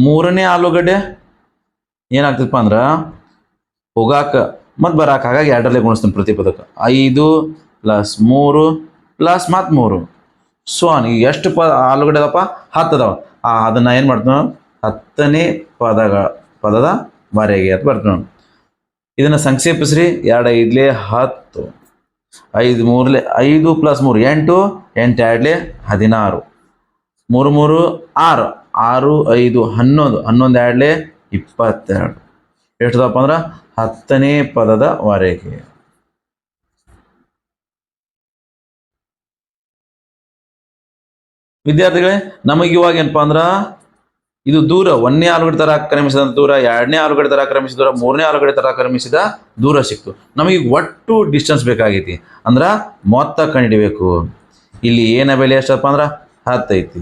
3ನೇ ಆಲೂಗಡ್ಡೆ ಏನಾಗ್ತದಪ್ಪ ಅಂದ್ರೆ ಹೋಗಾಕ ಮತ್ತು ಬರಾಕ. ಹಾಗಾಗಿ 2ರಲ್ಲಿ ಗುಣಿಸ್ತೀನಿ ಪ್ರತಿ ಪದಕ್ಕೆ. 5 + 3 + ಮತ್ತೆ 3 ಈಗ ಎಷ್ಟು ಆಲೂಗಡ್ಡೆ ಅದಪ್ಪ, 10 ಅದಾವ. ಅದನ್ನು ಏನು ಮಾಡ್ತೀವಿ, 10ನೇ ಪದದ ವರೆಗೆ ಅಂತ ಬರ್ತೀವಿ ನಾವು. ಇದನ್ನು ಸಂಕ್ಷೇಪಿಸ್ರಿ. 2 × 5 = 10, 5 × 3 = 8, 8 × 2 = 16, 3 × 3 = 6, 6 × 5 = 11, 11 × 2 = 22. ಎಷ್ಟದಪ್ಪ ಅಂದ್ರೆ 10ನೇ ಪದದವರೆಗೆ. ವಿದ್ಯಾರ್ಥಿಗಳೇ, ನಮಗೆ ಇವಾಗ ಏನಪ್ಪ ಅಂದ್ರೆ ಇದು ದೂರ 1ನೇ ಆಲೂಗಡ್ಡೆ ತರ ಕ್ರಮಿಸಿದ ದೂರ, 2ನೇ ಆಲೂಗಡ್ಡೆ ತರ ಕ್ರಮಿಸಿದ ದೂರ, 3ನೇ ಆಲೂಗಡ್ಡೆ ತರ ಕ್ರಮಿಸಿದ ದೂರ ಸಿಕ್ತು. ನಮಗೆ ಒಟ್ಟು ಡಿಸ್ಟೆನ್ಸ್ ಬೇಕಾಗೈತಿ, ಅಂದ್ರೆ ಮೊತ್ತ ಕಂಡುಹಿಡಿಬೇಕು. ಇಲ್ಲಿ ಎನ ಬೆಲೆ ಎಷ್ಟಪ್ಪ ಅಂದ್ರೆ 10 ಐತಿ.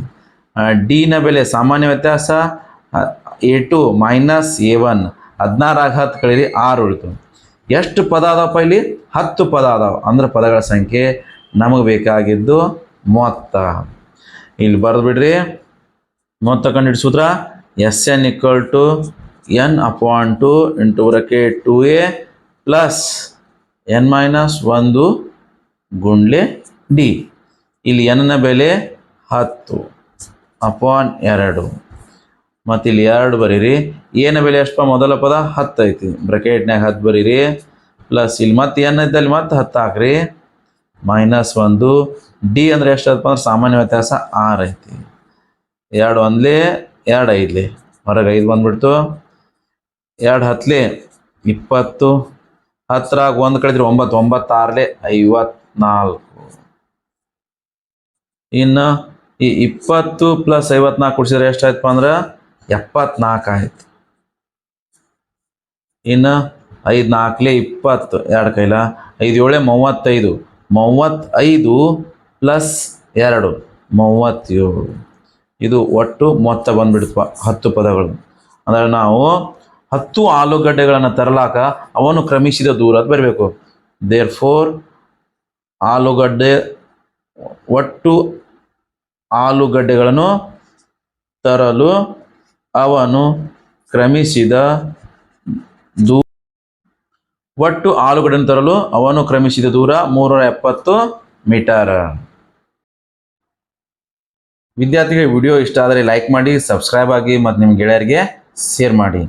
ಡಿನ ಬೆಲೆ ಸಾಮಾನ್ಯ ವ್ಯತ್ಯಾಸ A2 - A1, 16 10 ಕಳೀರಿ 6 ಉಳಿತು. ಎಷ್ಟು ಪದ ಅದಾವಪ್ಪ ಇಲ್ಲಿ, 10 ಪದ ಅದಾವ. ಅಂದ್ರೆ ಪದಗಳ ಸಂಖ್ಯೆ ನಮಗೆ ಬೇಕಾಗಿದ್ದು ಮೊತ್ತ. ಇಲ್ಲಿ ಬರೆದು ಬಿಡ್ರಿ. ಮೊತ್ತ ಕಂಡುಹಿಡಿದ ಸೂತ್ರ SN = n/2 × 2a + n - 1 × d. ಇಲ್ಲಿ n ನ ಬೆಲೆ 10/2 ಮತ್ತು ಇಲ್ಲಿ 2 ಬರೀರಿ. ಏನ ಬೆಲೆ ಎಷ್ಟಪ್ಪ, ಮೊದಲ ಪದ 10 ಐತಿ, ಬ್ರಕೆಟ್ನಾಗ 10 ಬರೀರಿ, ಪ್ಲಸ್ ಇಲ್ಲಿ ಮತ್ತೆ n ಐತಲ್ಲಿ ಮತ್ತೆ 10 ಹಾಕ್ರಿ, -1. ಡಿ ಅಂದರೆ ಎಷ್ಟು ಅದಪ್ಪ ಅಂದ್ರೆ ಸಾಮಾನ್ಯ ವ್ಯತ್ಯಾಸ 6 ಐತಿ. 2 1 2 5 ಹೊರಗೆ 5 ಬಂದ್ಬಿಡ್ತು. 2 10 20, 10ರಾಗ 1 ಕಳೆದ್ರೆ 9, 9 6 54. ಇನ್ನು ಈ 20 + 54 ಕೂಡಿಸಿದ್ರೆ ಎಷ್ಟಾಯ್ತಪ್ಪ ಅಂದ್ರೆ 74 ಆಯ್ತು. ಇನ್ನು 5 4 20, 2 ಕೈಲ 5 7 35, 35 + 2 37. ಇದು ಒಟ್ಟು ಮೊತ್ತ ಬಂದ್ಬಿಡ್ತಪ್ಪ 10 ಪದಗಳು. ಅಂದರೆ ನಾವು 10 ಆಲೂಗಡ್ಡೆಗಳನ್ನು ತರಲಾಕ ಅವನು ಕ್ರಮಿಸಿದ ದೂರ ಅಂತ ಬರಬೇಕು. ದೇರ್ಫೋರ್ ಒಟ್ಟು ಆಲೂಗಡ್ಡೆಗಳನ್ನು ತರಲು ಅವನು ಕ್ರಮಿಸಿದ ದೂರ. ಒಟ್ಟು ಆಲೂಗಡ್ಡೆಯನ್ನು ತರಲು ಅವನು ಕ್ರಮಿಸಿದ ದೂರ 370 ಮೀಟರ್. ವಿದ್ಯಾರ್ಥಿಗಳಿಗೆ ವಿಡಿಯೋ ಇಷ್ಟ ಆದರೆ ಲೈಕ್ ಮಾಡಿ, ಸಬ್ಸ್ಕ್ರೈಬ್ ಆಗಿ ಮತ್ತು ನಿಮ್ಮ ಗೆಳೆಯರಿಗೆ ಶೇರ್ ಮಾಡಿ.